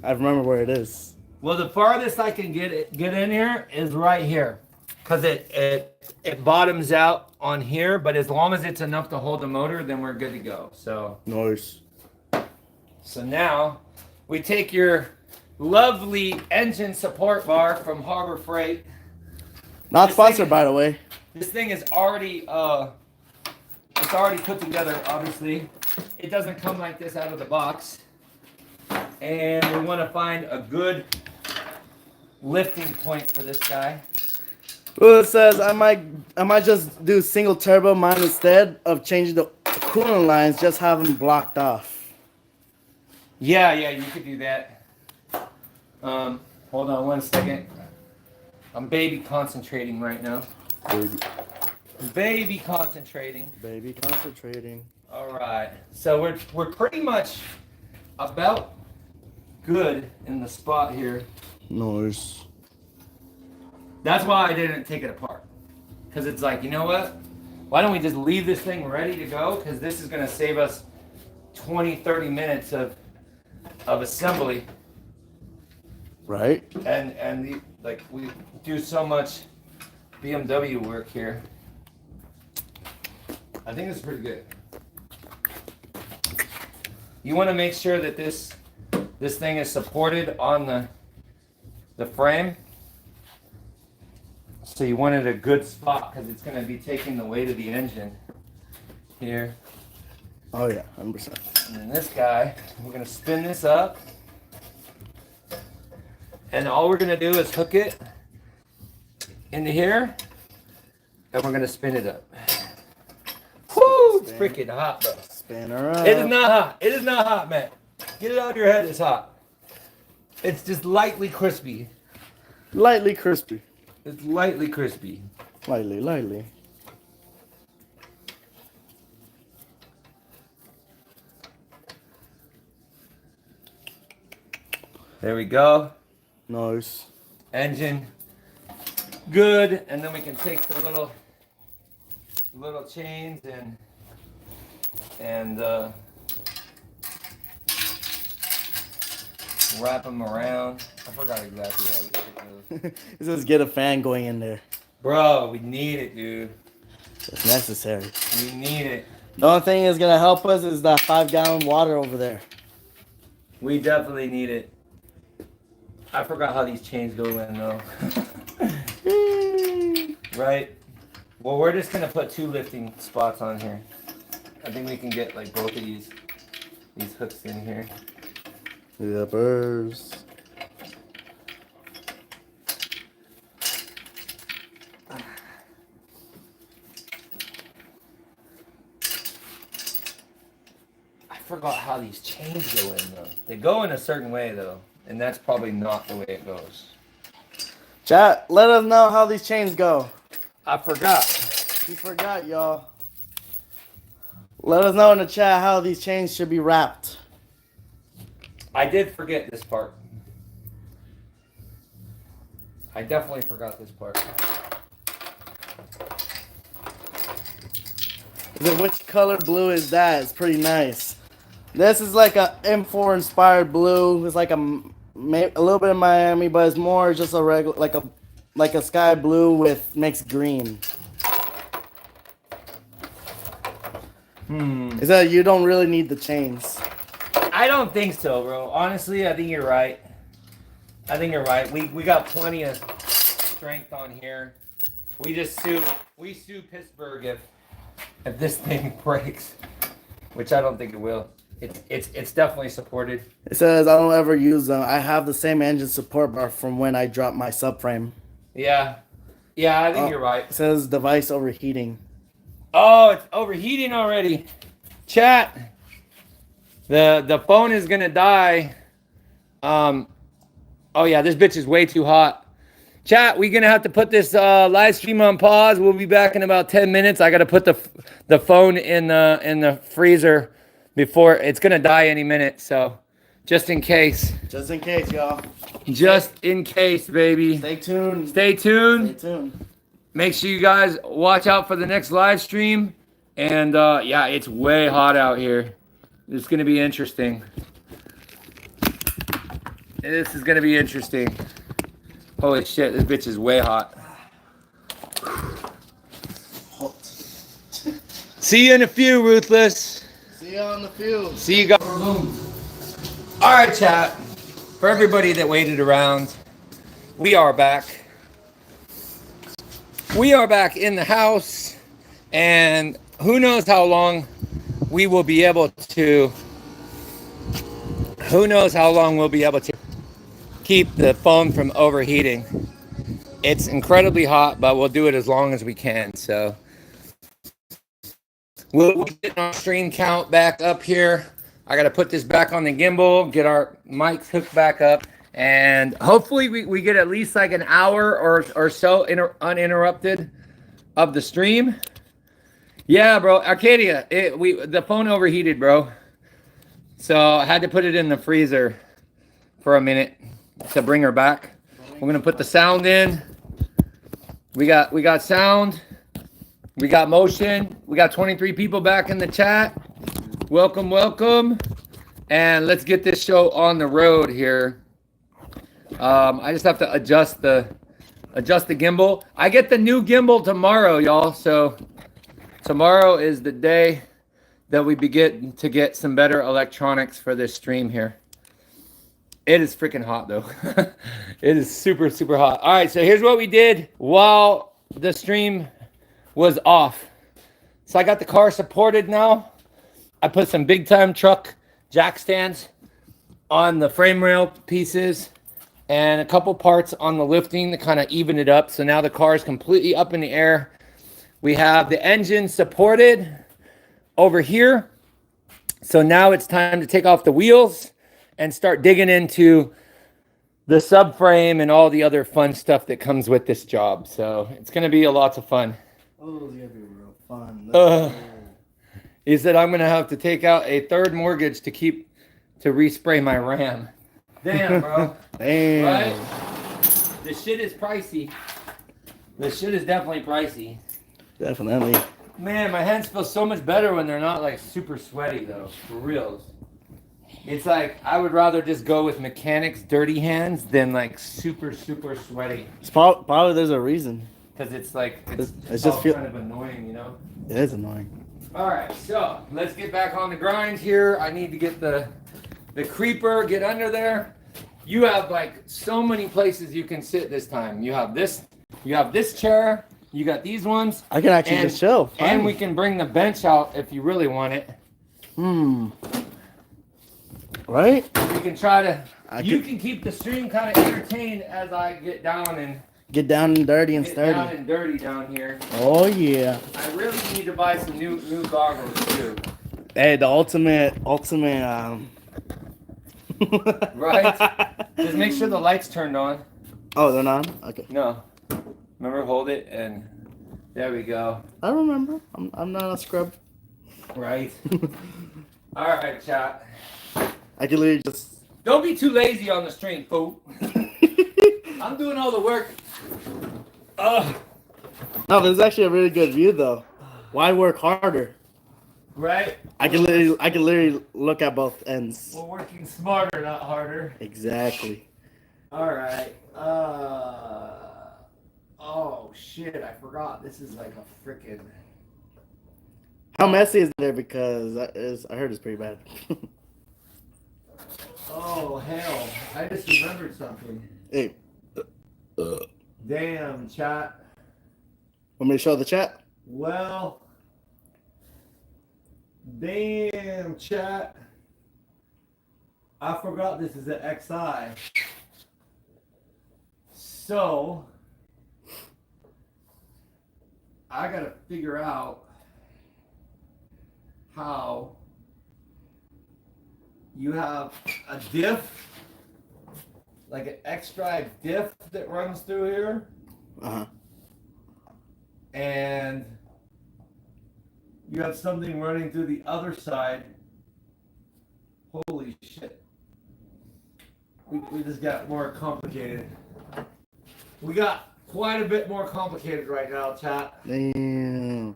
I remember where it is. Well, the farthest I can get in here is right here, because it bottoms out on here. But as long as it's enough to hold the motor, then we're good to go. So Nice. So now we take your lovely engine support bar from Harbor Freight. Not sponsored, by the way. This thing is already it's already put together. Obviously, it doesn't come like this out of the box. And we want to find a good lifting point for this guy. Well, it says I might just do single turbo mine instead of changing the coolant lines. Just have them blocked off. Yeah, you could do that. Hold on one second. I'm baby concentrating right now. Baby concentrating. Baby concentrating. All right. So we're pretty much about good in the spot here. Nice. That's why I didn't take it apart. Because it's like, you know what? Why don't we just leave this thing ready to go? Because this is going to save us 20, 30 minutes of assembly. Right. And like we do so much BMW work here. I think it's pretty good. You want to make sure that this thing is supported on the frame. So you want it a good spot because it's going to be taking the weight of the engine here. Oh yeah, 100%. And then this guy, we're going to spin this up. And all we're going to do is hook it into here. And we're going to spin it up. Woo! It's freaking hot, bro. Spin her up. It is not hot. It is not hot, man. Get it out of your head. It's hot. It's just lightly crispy. Lightly crispy. It's lightly crispy. Lightly. There we go. Nice. Engine good, and then we can take the little chains and wrap them around. I forgot exactly how this goes. It says get a fan going in there. Bro, we need it, dude. It's necessary. We need it. The only thing that's gonna help us is that 5-gallon water over there. We definitely need it. I forgot how these chains go in though. Right? Well, we're just gonna put 2 lifting spots on here. I think we can get like both of these hooks in here. Yeah, birds. I forgot how these chains go in though. They go in a certain way though, and that's probably not the way it goes. Chat, let us know how these chains go. I forgot. We forgot, y'all. Let us know in the chat how these chains should be wrapped. I did forget this part. I definitely forgot this part. Which color blue is that? It's pretty nice. This is like a M4 inspired blue. It's like a little bit of Miami, but it's more just a regular, like a sky blue with mixed green. Is that you don't really need the chains? I don't think so, bro. Honestly, I think you're right. I think you're right. We got plenty of strength on here. We sue Pittsburgh if this thing breaks, which I don't think it will. It's definitely supported. It says I don't ever use them. I have the same engine support bar from when I dropped my subframe. Yeah, I think you're right. It says device overheating. Oh, it's overheating already. Chat. The phone is gonna die. Oh yeah, this bitch is way too hot. Chat, we're gonna have to put this live stream on pause. We'll be back in about 10 minutes. I gotta put the phone in the freezer before it's gonna die any minute. So, just in case. Just in case, y'all. Just in case, baby. Stay tuned. Stay tuned. Stay tuned. Make sure you guys watch out for the next live stream. And yeah, it's way hot out here. It's gonna be interesting. This is gonna be interesting. Holy shit, this bitch is way hot. See you in a few, Ruthless. See you on the field. See you guys. All right, chat. For everybody that waited around, we are back. We are back in the house, and who knows how long we will be able to. Who knows how long we'll be able to keep the phone from overheating. It's incredibly hot, but we'll do it as long as we can. So we'll get our stream count back up here. I got to put this back on the gimbal, get our mics hooked back up, and hopefully we get at least like an hour or so uninterrupted of the stream. Yeah, bro. Arcadia, the phone overheated, bro. So I had to put it in the freezer for a minute to bring her back. We're gonna put the sound in. We got sound. We got motion. We got 23 people back in the chat. Welcome, welcome. And let's get this show on the road here. I just have to adjust the gimbal. I get the new gimbal tomorrow, y'all. So tomorrow is the day that we begin to get some better electronics for this stream here. It is freaking hot though. It is super, super hot. All right, so here's what we did while the stream was off. So I got the car supported now. I put some big time truck jack stands on the frame rail pieces and a couple parts on the lifting to kind of even it up. So now the car is completely up in the air. We have the engine supported over here. So now it's time to take off the wheels and start digging into the subframe and all the other fun stuff that comes with this job. So it's going to be a lot of fun. Oh, it's going to be real fun. He said I'm going to have to take out a third mortgage to respray my Ram. Damn, bro. Damn. Right? This shit is pricey. This shit is definitely pricey. Definitely. Man, my hands feel so much better when they're not like super sweaty though, for reals. It's like I would rather just go with mechanics dirty hands than like super, super sweaty. It's probably there's a reason. Because it's like, it's just kind of annoying, you know? It is annoying. All right, so let's get back on the grind here. I need to get the creeper, get under there. You have like so many places you can sit this time. You have this chair. You got these ones. I can actually just chill. Fine. And we can bring the bench out if you really want it. Right? You can try to. You can keep the stream kind of entertained as I get down and dirty and sturdy. Down and dirty down here. Oh yeah. I really need to buy some new goggles too. Hey, the ultimate. Right. Just make sure the lights turned on. Oh, they're not? Okay. No. Remember, hold it and there we go. I remember. I'm not a scrub. Right. All right, chat. I can literally just. Don't be too lazy on the stream, fool. I'm doing all the work. No, but it's actually a really good view though. Why work harder? Right. I can literally look at both ends. We're working smarter, not harder. Exactly. All right. Oh shit! I forgot. This is like a freaking. How messy is there? Because I heard it's pretty bad. Oh hell! I just remembered something. Hey. Damn, chat. Want me to show the chat? Well. Damn, chat. I forgot this is an XI. So. I gotta figure out how you have a diff, like an X-drive diff that runs through here. Uh-huh. And you have something running through the other side. Holy shit. We just got more complicated. We got quite a bit more complicated right now, chat. Damn.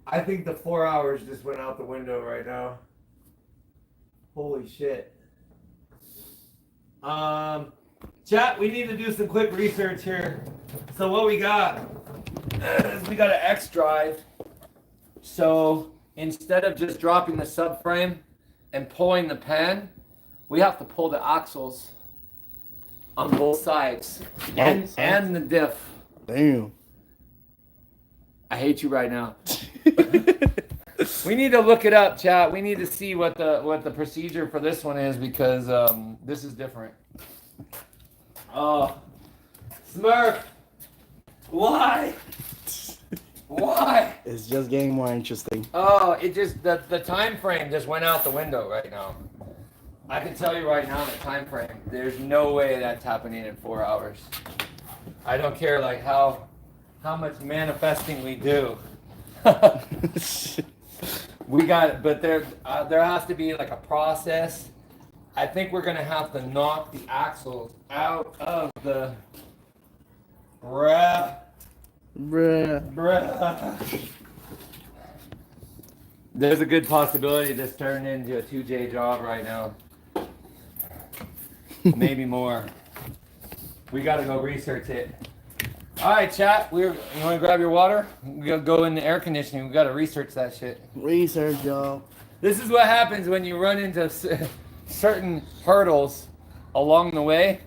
I think the 4 hours just went out the window right now. Holy shit. Chat, we need to do some quick research here. So what we got is we got an X drive. So instead of just dropping the subframe and pulling the pan, we have to pull the axles on both sides and the diff. Damn. I hate you right now. We need to look it up, chat. We need to see what the procedure for this one is because this is different. Oh, Smurf, why? Why? It's just getting more interesting. Oh, it just the time frame just went out the window right now. I can tell you right now the time frame. There's no way that's happening in 4 hours. I don't care like how much manifesting we do. We got it, but there has to be like a process. I think we're gonna have to knock the axles out of the bruh. There's a good possibility this turned into a 2J job right now. Maybe more. We gotta go research it. All right, chat. You want to grab your water? We gotta go in the air conditioning. We gotta research that shit. Research, y'all. This is what happens when you run into certain hurdles along the way.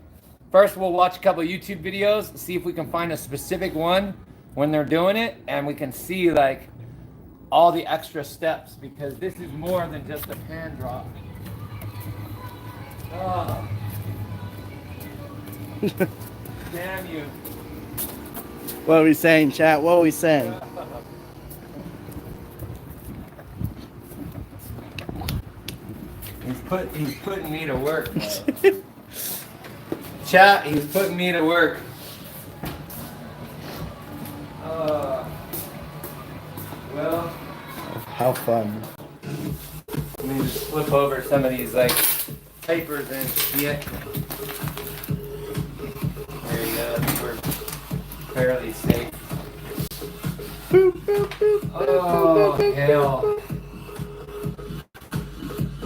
First, we'll watch a couple of YouTube videos, see if we can find a specific one when they're doing it, and we can see like all the extra steps, because this is more than just a pan drop. Oh. Damn you. What are we saying, chat? What are we saying? He's putting me to work. Chat, he's putting me to work. Well, how fun. Let me just flip over some of these like papers and shit. There you go. We're fairly safe. Oh, hell.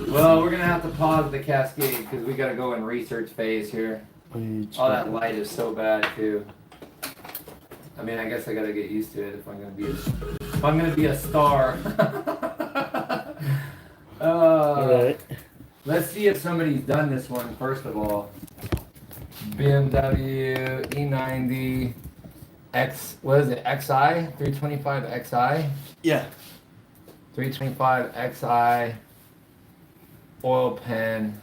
Well, we're gonna have to pause the cascade because we gotta go in research phase here. Oh, that light is so bad too. I mean, I guess I gotta get used to it if I'm gonna be a star. Alright. Let's see if somebody's done this one first of all. BMW E90 what is it? XI? 325 XI? Yeah. 325 XI oil pan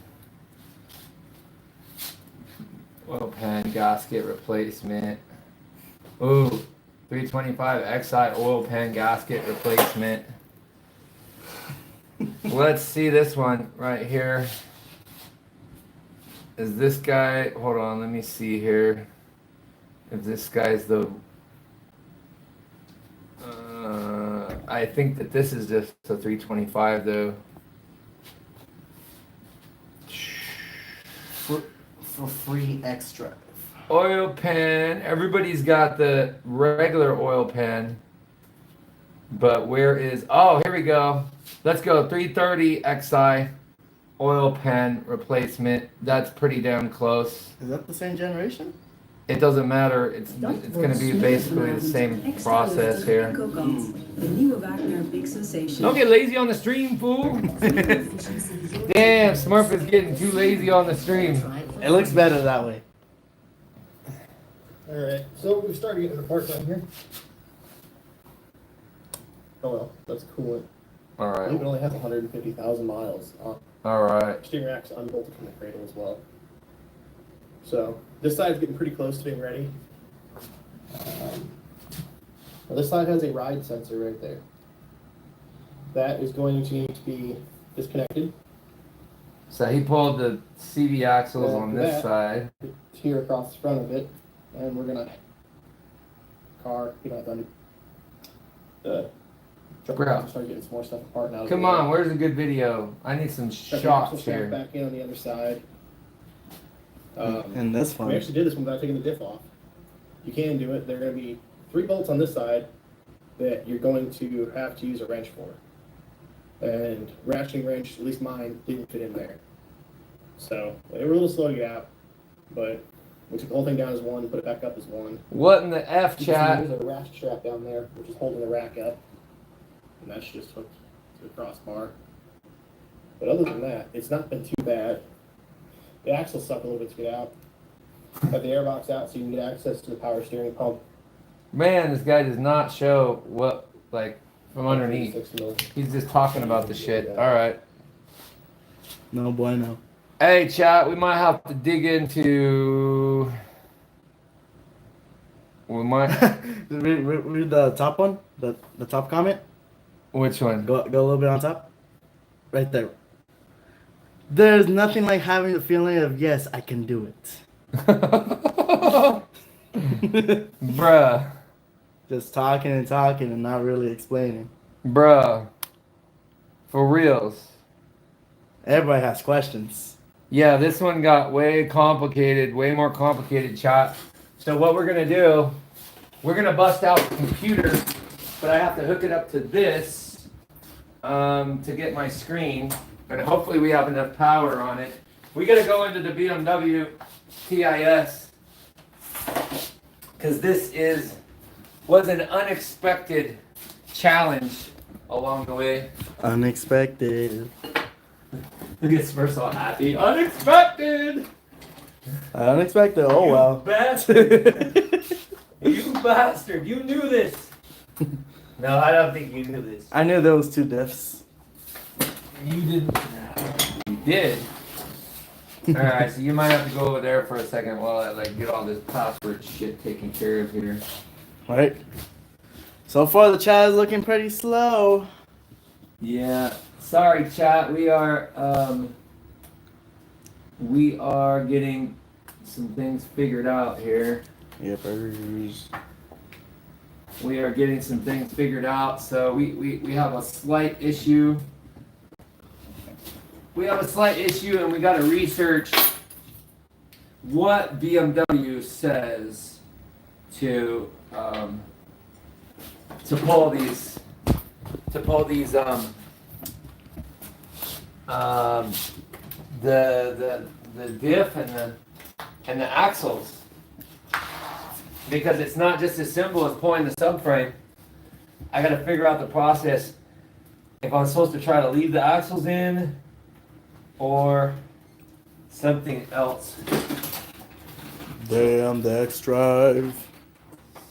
gasket replacement. Ooh, 325 XI oil pan gasket replacement. Let's see this one right here. Is this guy, hold on, let me see here. If this guy's the, I think that this is just a 325 though. For free extra. Oil pan, everybody's got the regular oil pan. But where is, oh, here we go. Let's go, 330 XI oil pan replacement. That's pretty damn close. Is that the same generation? It doesn't matter. It's going to be basically the same process here. Don't get lazy on the stream, fool. Damn, Smurf is getting too lazy on the stream. It looks better that way. Alright, so we started getting the parts on here. Oh well, that's cool. All I believe it right. only has 150,000 miles. All right. Steering rack's unbolted from the cradle as well. So this side's getting pretty close to being ready. Now this side has a ride sensor right there. That is going to need to be disconnected. So he pulled the CV axles Yeah, on this that. side. Here across the front of it, and we're gonna Bro. start getting some more stuff apart now. Come on, where's a good video? I need some shots here. Back in on the other side. And this We one. actually did this one without taking the diff off. You can do it. There are going to be 3 bolts on this side that you're going to have to use a wrench for. And ratcheting wrench, at least mine, didn't fit in there. So they were a little slow to get out, but we took the whole thing down as one, put it back up as one. What in the F, chat? There's a ratchet strap down there, which is holding the rack up, and that's just hooked to the crossbar. But other than that, it's not been too bad. The axles suck a little bit to get out. Got the airbox out so you can get access to the power steering pump. Man, this guy does not show what, like, from underneath. 6 mil. He's just talking about the shit. All right. No bueno. Hey, chat, we might have to dig into. We might. read the top one? The top comment? Which one? Go a little bit on top. Right there. There's nothing like having the feeling of, yes, I can do it. Bruh. Just talking and talking and not really explaining. Bruh. For reals. Everybody has questions. Yeah, this one got way complicated, way more complicated, chat. So what we're gonna do, we're gonna bust out the computer, but I have to hook it up to this to get my screen, and hopefully we have enough power on it. We gotta go into the BMW TIS, because this was an unexpected challenge along the way. Unexpected. Look at Smurfs all happy. Unexpected! Unexpected. Oh well. Bastard! You bastard! You knew this! No, I don't think you knew this. I knew there was 2 diffs. You didn't. You did. Alright, so you might have to go over there for a second while I get all this password shit taken care of here. Right. So far the chat is looking pretty slow. Yeah. Sorry, chat. We are getting some things figured out here. Yippers. We are getting some things figured out, so we have a slight issue. We have a slight issue, and we got to research what BMW says to pull these the diff and the axles, because it's not just as simple as pulling the subframe. I got to figure out the process if I'm supposed to try to leave the axles in or something else. Damn, the X-Drive.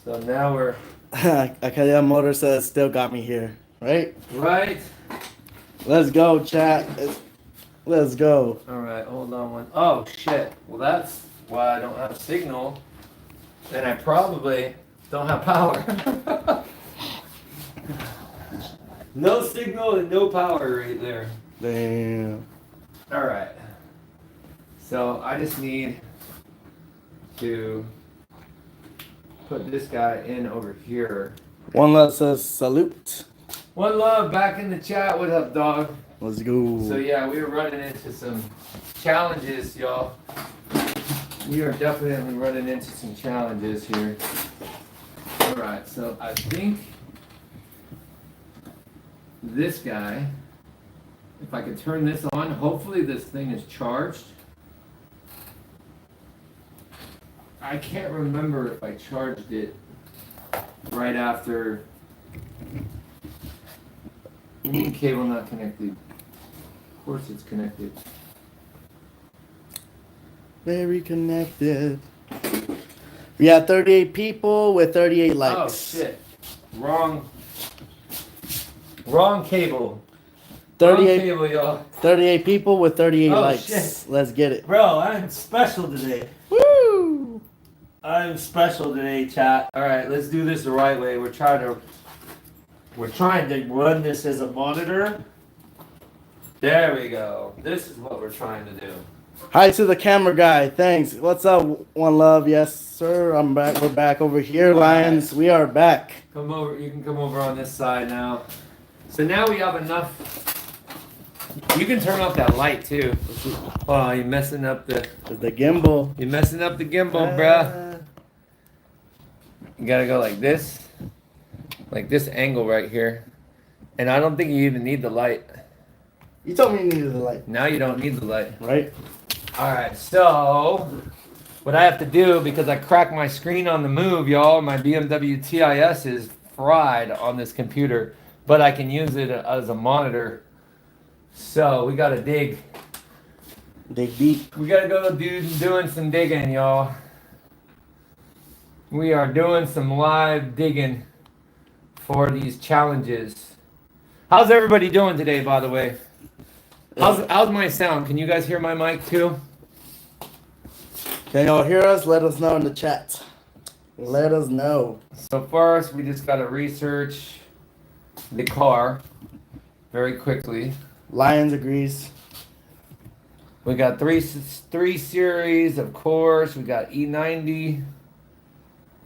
So now we're Akaya Motor says still got me here. Right? right. Let's go, chat. Let's go. All right, hold on one. Oh shit. Well, that's why I don't have a signal. Then I probably don't have power. No signal and no power right there. Damn. All right. So I just need to put this guy in over here. One love says salute. One love back in the chat. What up, dog? Let's go. So yeah, we were running into some challenges, y'all. We are definitely running into some challenges here. All right, so I think this guy, if I could turn this on, hopefully this thing is charged. I can't remember if I charged it right after. Cable not connected. Of course it's connected. Very connected. We have 38 people with 38 likes. Oh shit. Wrong cable. 38, Wrong cable, y'all. 38 people with 38 Oh, likes. shit. Let's get it. Bro, I'm special today. Woo! I'm special today, chat. Alright, let's do this the right way. We're trying to run this as a monitor. There we go. This is what we're trying to do. Hi to the camera guy. Thanks. What's up, One Love? Yes, sir. I'm back. We're back over here, Lions. We are back. Come over. You can come over on this side now. So now we have enough. You can turn off that light too. Oh, you're messing up the gimbal. You're messing up the gimbal, bruh. You gotta go like this angle right here. And I don't think you even need the light. You told me you needed the light. Now you don't need the light. Right? Alright, so what I have to do, because I cracked my screen on the move, y'all, my BMW TIS is fried on this computer, but I can use it as a monitor. So we gotta dig. Dig deep. We gotta go doing some digging, y'all. We are doing some live digging for these challenges. How's everybody doing today, by the way? How's my sound? Can you guys hear my mic too? Can y'all hear us? Let us know in the chat. Let us know. So first, we just gotta research the car very quickly. Lions agrees. We got three series, of course. We got E90.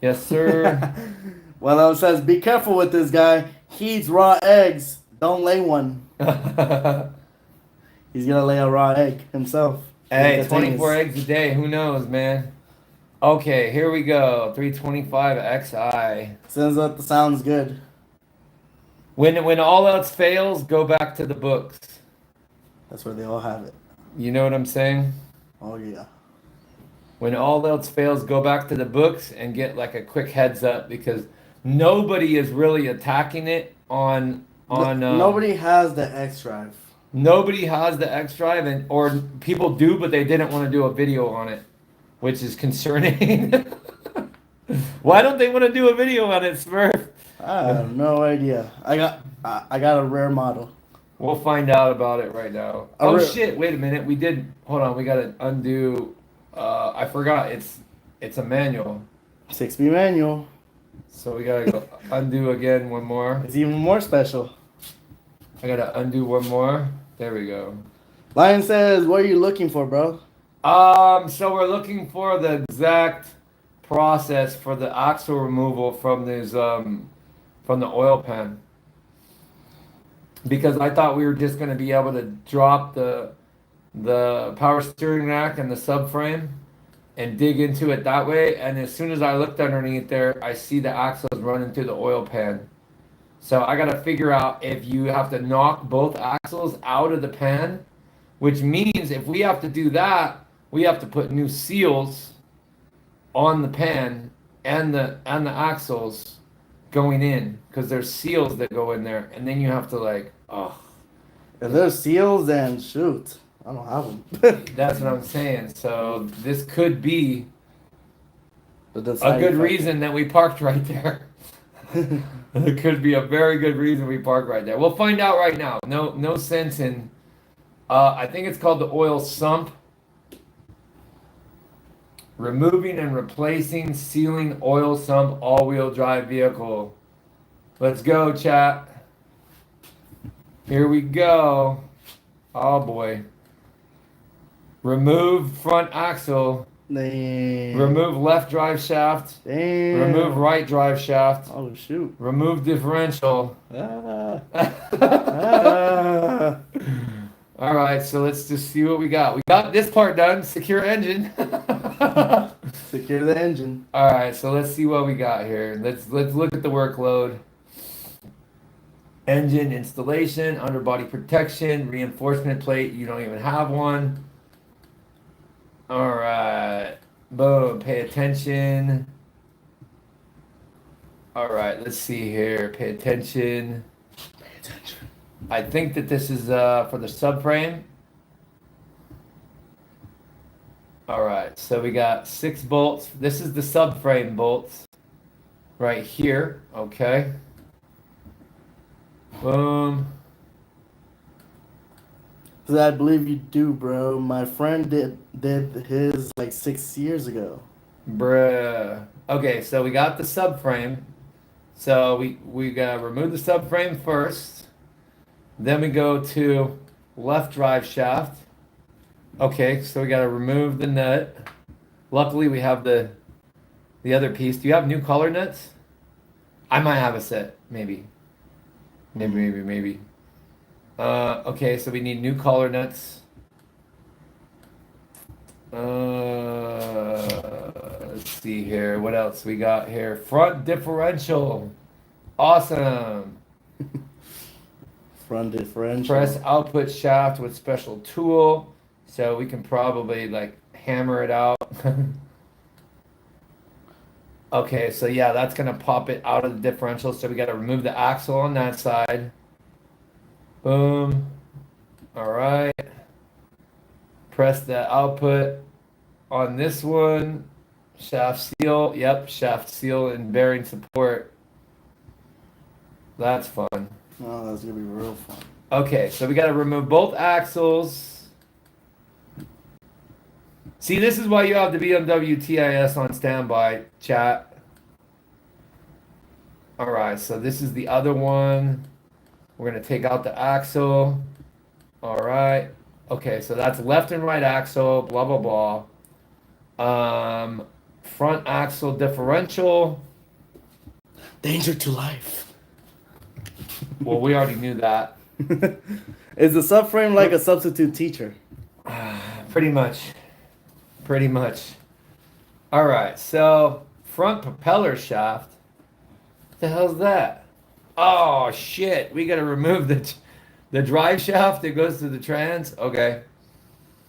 Yes, sir. One of them says, "Be careful with this guy. He eats raw eggs. Don't lay one." He's gonna lay a raw egg himself. Hey, He 24 continues. eggs a day. Who knows, man? Okay, here we go. 325 XI. Sounds good. When all else fails, go back to the books. That's where they all have it. You know what I'm saying? Oh yeah. When all else fails, go back to the books and get like a quick heads up because nobody is really attacking it on Nobody has the X drive. nobody has the X drive and or people do but they didn't want to do a video on it, which is concerning. Why don't they want to do a video on it, Smurf? I have no idea. I got a rare model. We'll find out about it right now. Oh shit, wait a minute. Hold on, we gotta undo I forgot it's a manual. 6-speed manual. So we gotta go undo again one more. It's even more special. I gotta undo one more. There we go. Lion says, "What are you looking for, bro?" So we're looking for the exact process for the axle removal from these from the oil pan. Because I thought we were just gonna be able to drop the power steering rack and the subframe and dig into it that way. And as soon as I looked underneath there, I see the axles running through the oil pan. So I got to figure out if you have to knock both axles out of the pan, which means if we have to do that, we have to put new seals on the pan and the axles going in because there's seals that go in there. And then you have to like, oh. If there's seals, then shoot. I don't have them. That's what I'm saying. So this could be A a good reason that we parked right there. It could be a very good reason we parked right there. We'll find out right now. No sense in. I think it's called the oil sump. Removing and replacing sealing oil sump all-wheel drive vehicle. Let's go, chat. Here we go. Oh boy. Remove front axle. Damn. Remove left drive shaft. Damn. Remove right drive shaft. Oh shoot. Remove differential. Ah. Ah. All right, so let's just see what we got. We got this part done. Secure engine. Secure the engine. All right, so let's see what we got here. Let's look at the workload. Engine installation, underbody protection, reinforcement plate. You don't even have one. All right. Boom. Pay attention. All right. Let's see here. Pay attention. Pay attention. I think that this is for the subframe. All right. So we got 6 bolts. This is the subframe bolts right here. Okay. Boom. I believe you do, bro. My friend did his like 6 years ago. Bruh. Okay, so we got the subframe. So we gotta remove the subframe first. Then we go to left drive shaft. Okay, so we gotta remove the nut. Luckily we have the other piece. Do you have new color nuts? I might have a set, maybe. Maybe. Okay, so we need new collar nuts. Let's see here. What else we got here? Front differential. Awesome. Front differential. Press output shaft with special tool. So we can probably like hammer it out. Okay, so yeah, that's going to pop it out of the differential. So we got to remove the axle on that side. Boom. All right. Press the output on this one. Shaft seal. Yep, shaft seal and bearing support. That's fun. Oh, that's going to be real fun. Okay, so we got to remove both axles. See, this is why you have the BMW TIS on standby, chat. All right, so this is the other one. We're going to take out the axle. All right. Okay, so that's left and right axle, blah, blah, blah. Front axle differential. Danger to life. Well, we already knew that. Is the subframe like a substitute teacher? Pretty much. Pretty much. All right, so front propeller shaft. What the hell's that? Oh shit! We gotta remove the drive shaft that goes to the trans. Okay.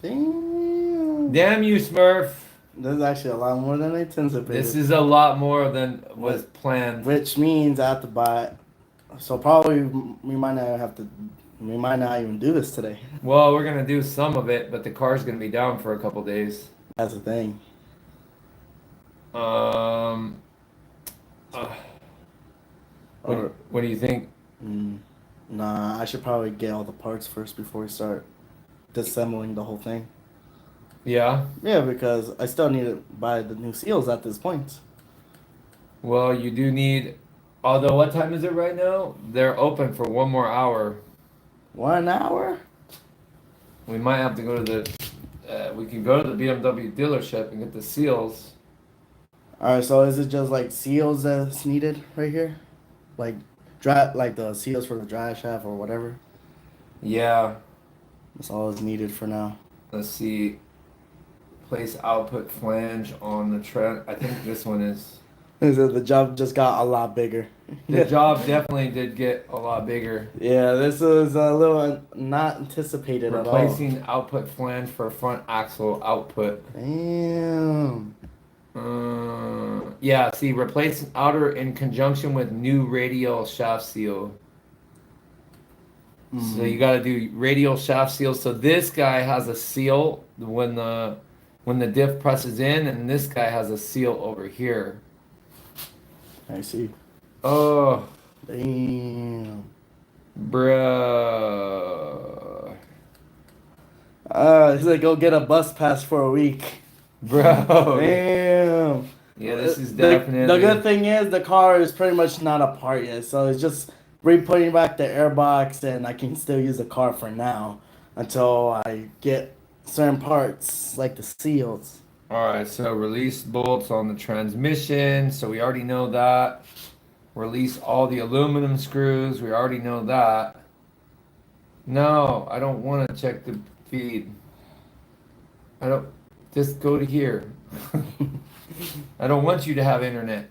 Damn. Damn you, Smurf. This is actually a lot more than I anticipated. This is a lot more than was planned. Which means I have to buy it. So probably we might not even do this today. Well, we're gonna do some of it, but the car's gonna be down for a couple days. That's the thing. What do you think? Nah, I should probably get all the parts first before we start disassembling the whole thing. Yeah. Yeah, because I still need to buy the new seals at this point. Well, you do need. Although, what time is it right now? They're open for 1 more hour. 1 hour? We might have to go to the. We can go to the BMW dealership and get the seals. Alright, so is it just like seals that's needed right here? Like the seals for the drive shaft or whatever? Yeah. That's all that's needed for now. Let's see. Place output flange on the tread. I think this one is. The job just got a lot bigger. The job definitely did get a lot bigger. Yeah, this was a little not anticipated at all. Replacing output flange for front axle output. Damn. Yeah, see, replacing outer in conjunction with new radial shaft seal. So you got to do radial shaft seal. So this guy has a seal when the diff presses in, and this guy has a seal over here. I see. Oh, Damn. bruh. He's like, go get a bus pass for a week. Bro. Damn. Yeah, this is definitely. The good thing is the car is pretty much not apart yet, so it's just re-putting back the airbox, and I can still use the car for now until I get certain parts like the seals. Alright, so release bolts on the transmission. So we already know that. Release all the aluminum screws. We already know that. No, I don't want to check the feed. I don't. Just go to here. I don't want you to have internet.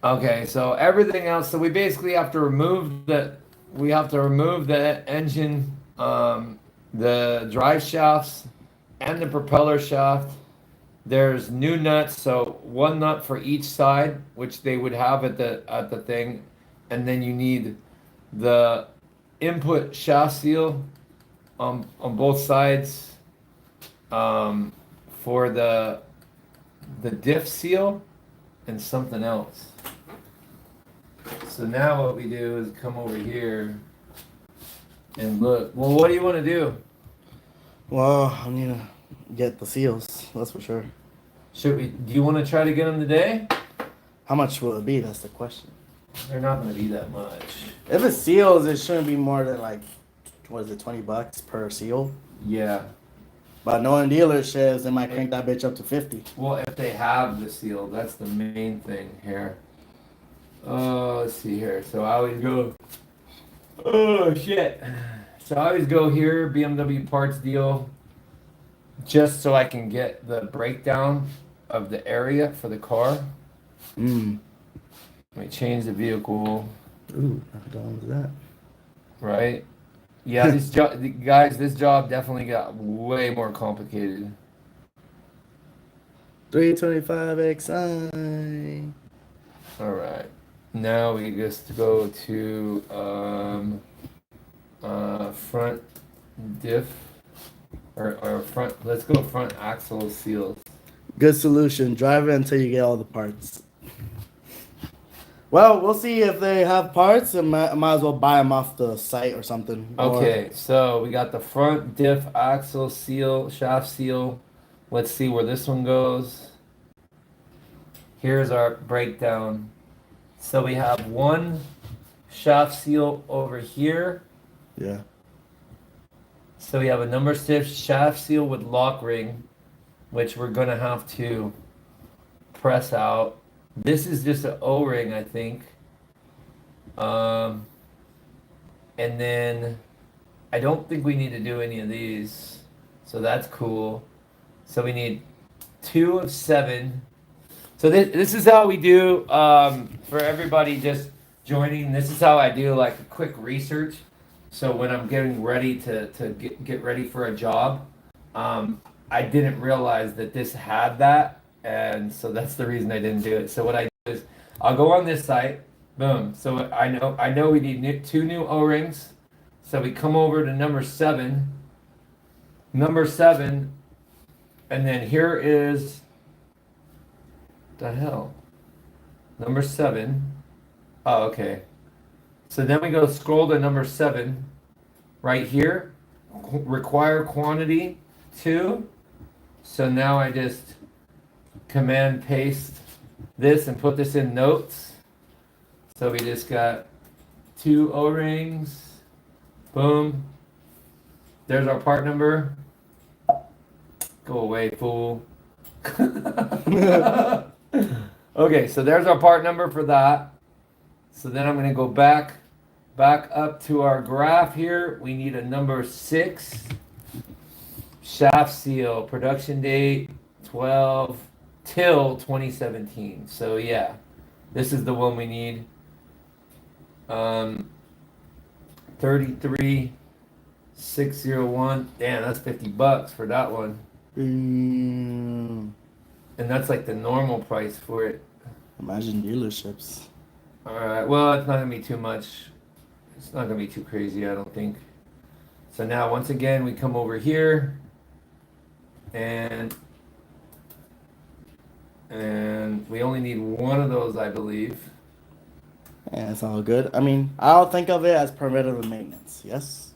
Okay, so everything else. So we basically have to remove the. We have to remove the engine, the drive shafts, and the propeller shaft. There's new nuts, so 1 nut for each side, which they would have at the thing, and then you need the input shaft seal on both sides for the diff seal and something else. So now what we do is come over here and look. Well, what do you want to do? Well, I need to get the seals, that's for sure. Do you want to try to get them today? How much will it be? That's the question. They're not going to be that much. If it's seals, it shouldn't be more than like, what is it, $20 per seal? Yeah. But knowing dealerships, they might crank that bitch up to 50. Well, if they have the seal, that's the main thing here. Let's see here. So I always go. Oh shit. So I always go here, BMW parts deal, just so I can get the breakdown of the area for the car. Let me change the vehicle. Ooh, how dumb is that? Right? Yeah, this guys, this job definitely got way more complicated. 325xi. All right. Now we just go to front diff or front. Let's go front axle seals. Good solution. Drive it until you get all the parts. Well, we'll see if they have parts, and might as well buy them off the site or something. Okay, so we got the front diff axle seal, shaft seal. Let's see where this one goes. Here's our breakdown. So we have 1 shaft seal over here. Yeah. So we have a number 6 shaft seal with lock ring, which we're gonna have to press out. This is just an O-ring, I think. And then I don't think we need to do any of these. So that's cool. So we need 2 of 7. So this is how we do, for everybody just joining, this is how I do like a quick research. So when I'm getting ready to get ready for a job, I didn't realize that this had that. And so that's the reason I didn't do it. So what I do is I'll go on this site, boom. So I know we need 2 new O-rings. So we come over to number 7, and then here is the hell, number 7. Oh, okay. So then we go scroll to number 7, right here, require quantity 2. So now I just command paste this and put this in notes. So we just got 2 O-rings. Boom. There's our part number. Go away, fool. Okay, so there's our part number for that. So then I'm going to go back up to our graph here. We need a number 6. Shaft seal, production date 12 till 2017. So yeah, this is the one we need. 33601. Damn, that's $50 for that one. And that's like the normal price for it. Imagine dealerships. Alright, well, it's not gonna be too much. It's not gonna be too crazy, I don't think. So now once again we come over here and we only need 1 of those, I believe. Yeah, it's all good. I mean, I'll think of it as preventative maintenance. Yes.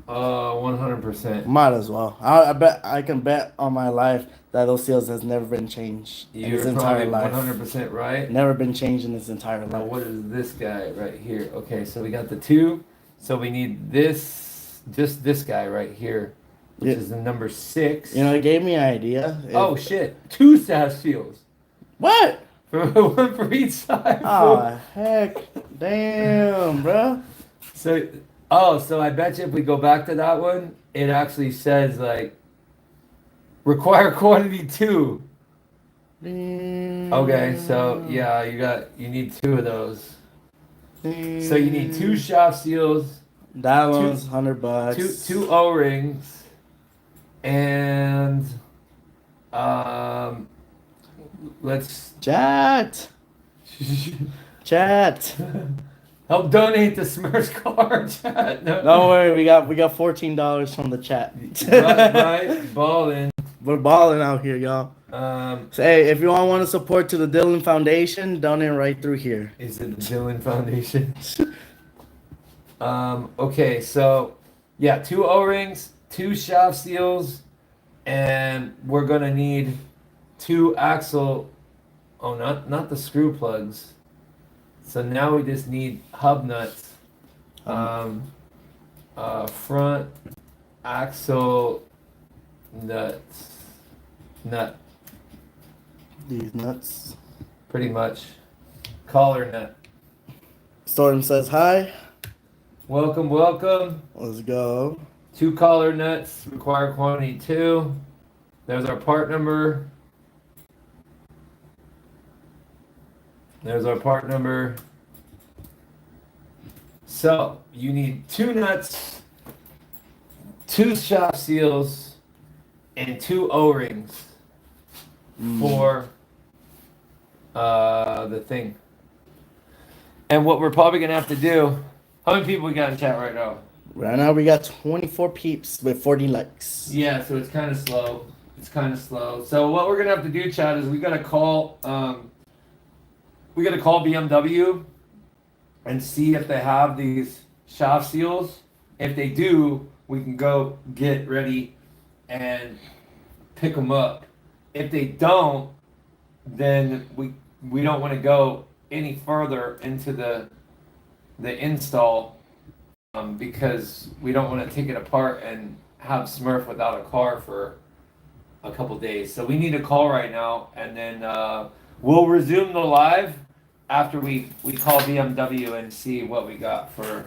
100%. Might as well. I can bet on my life that those seals has never been changed in its You're entire probably life. 100% right. Never been changed in its entire Now life. what is this guy right here? Okay, so we got the 2. So we need this, just this guy right here, which is the number 6. You know, it gave me an idea. Oh shit! 2 shaft seals. What? One for each side. Oh heck! Damn, bro. So I bet you if we go back to that one, it actually says like require quantity 2. Damn. Okay, so yeah, you need 2 of those. So you need 2 shaft seals, That one's $100. 2 O-rings, and let's Chat. help donate to SMURFS CAR. Chat. No. Don't worry, we got $14 from the chat. right, balling. We're balling out here, y'all. So, hey, if you want to support to the Dylan Foundation, donate right through here. Is it the Dylan Foundation? Okay, so yeah, 2 O-rings, 2 shaft seals, and we're gonna need 2 axle. Oh, not the screw plugs. So now we just need hub nuts. Front axle nut. These nuts. Pretty much. Collar nut. Storm says hi. Welcome. Let's go. 2 collar nuts, require quantity 2. There's our part number. So you need 2 nuts, 2 shaft seals, and 2 O-rings for the thing. And what we're probably gonna have to do. How many people we got in chat right now? Right now we got 24 peeps with 40 likes. Yeah, so it's kind of slow. So what we're gonna have to do, Chad, is we gotta call BMW and see if they have these shaft seals. If they do, we can go get ready and pick them up. If they don't, then we don't want to go any further into the install because we don't want to take it apart and have Smurf without a car for a couple days. So we need a call right now, and then We'll resume the live after we call BMW and see what we got for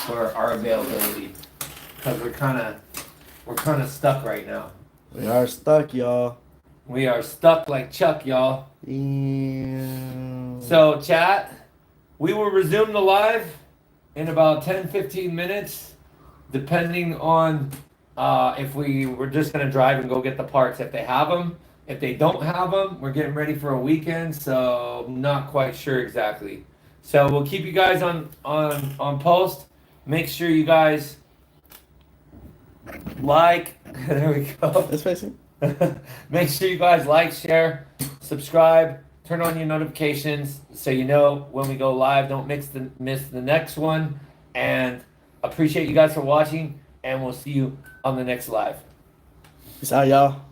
our availability, because we're kind of stuck right now. We are stuck, y'all. We are stuck like Chuck, y'all. Yeah. So chat, we will resume the live in about 10-15 minutes, depending on if we're just gonna drive and go get the parts if they have them. If they don't have them, we're getting ready for a weekend, so not quite sure exactly. So we'll keep you guys on post. Make sure you guys like. There we go. It's facing. Make sure you guys like, share, subscribe, turn on your notifications so you know when we go live. Don't miss the next one. And appreciate you guys for watching, and we'll see you on the next live. Peace out, y'all.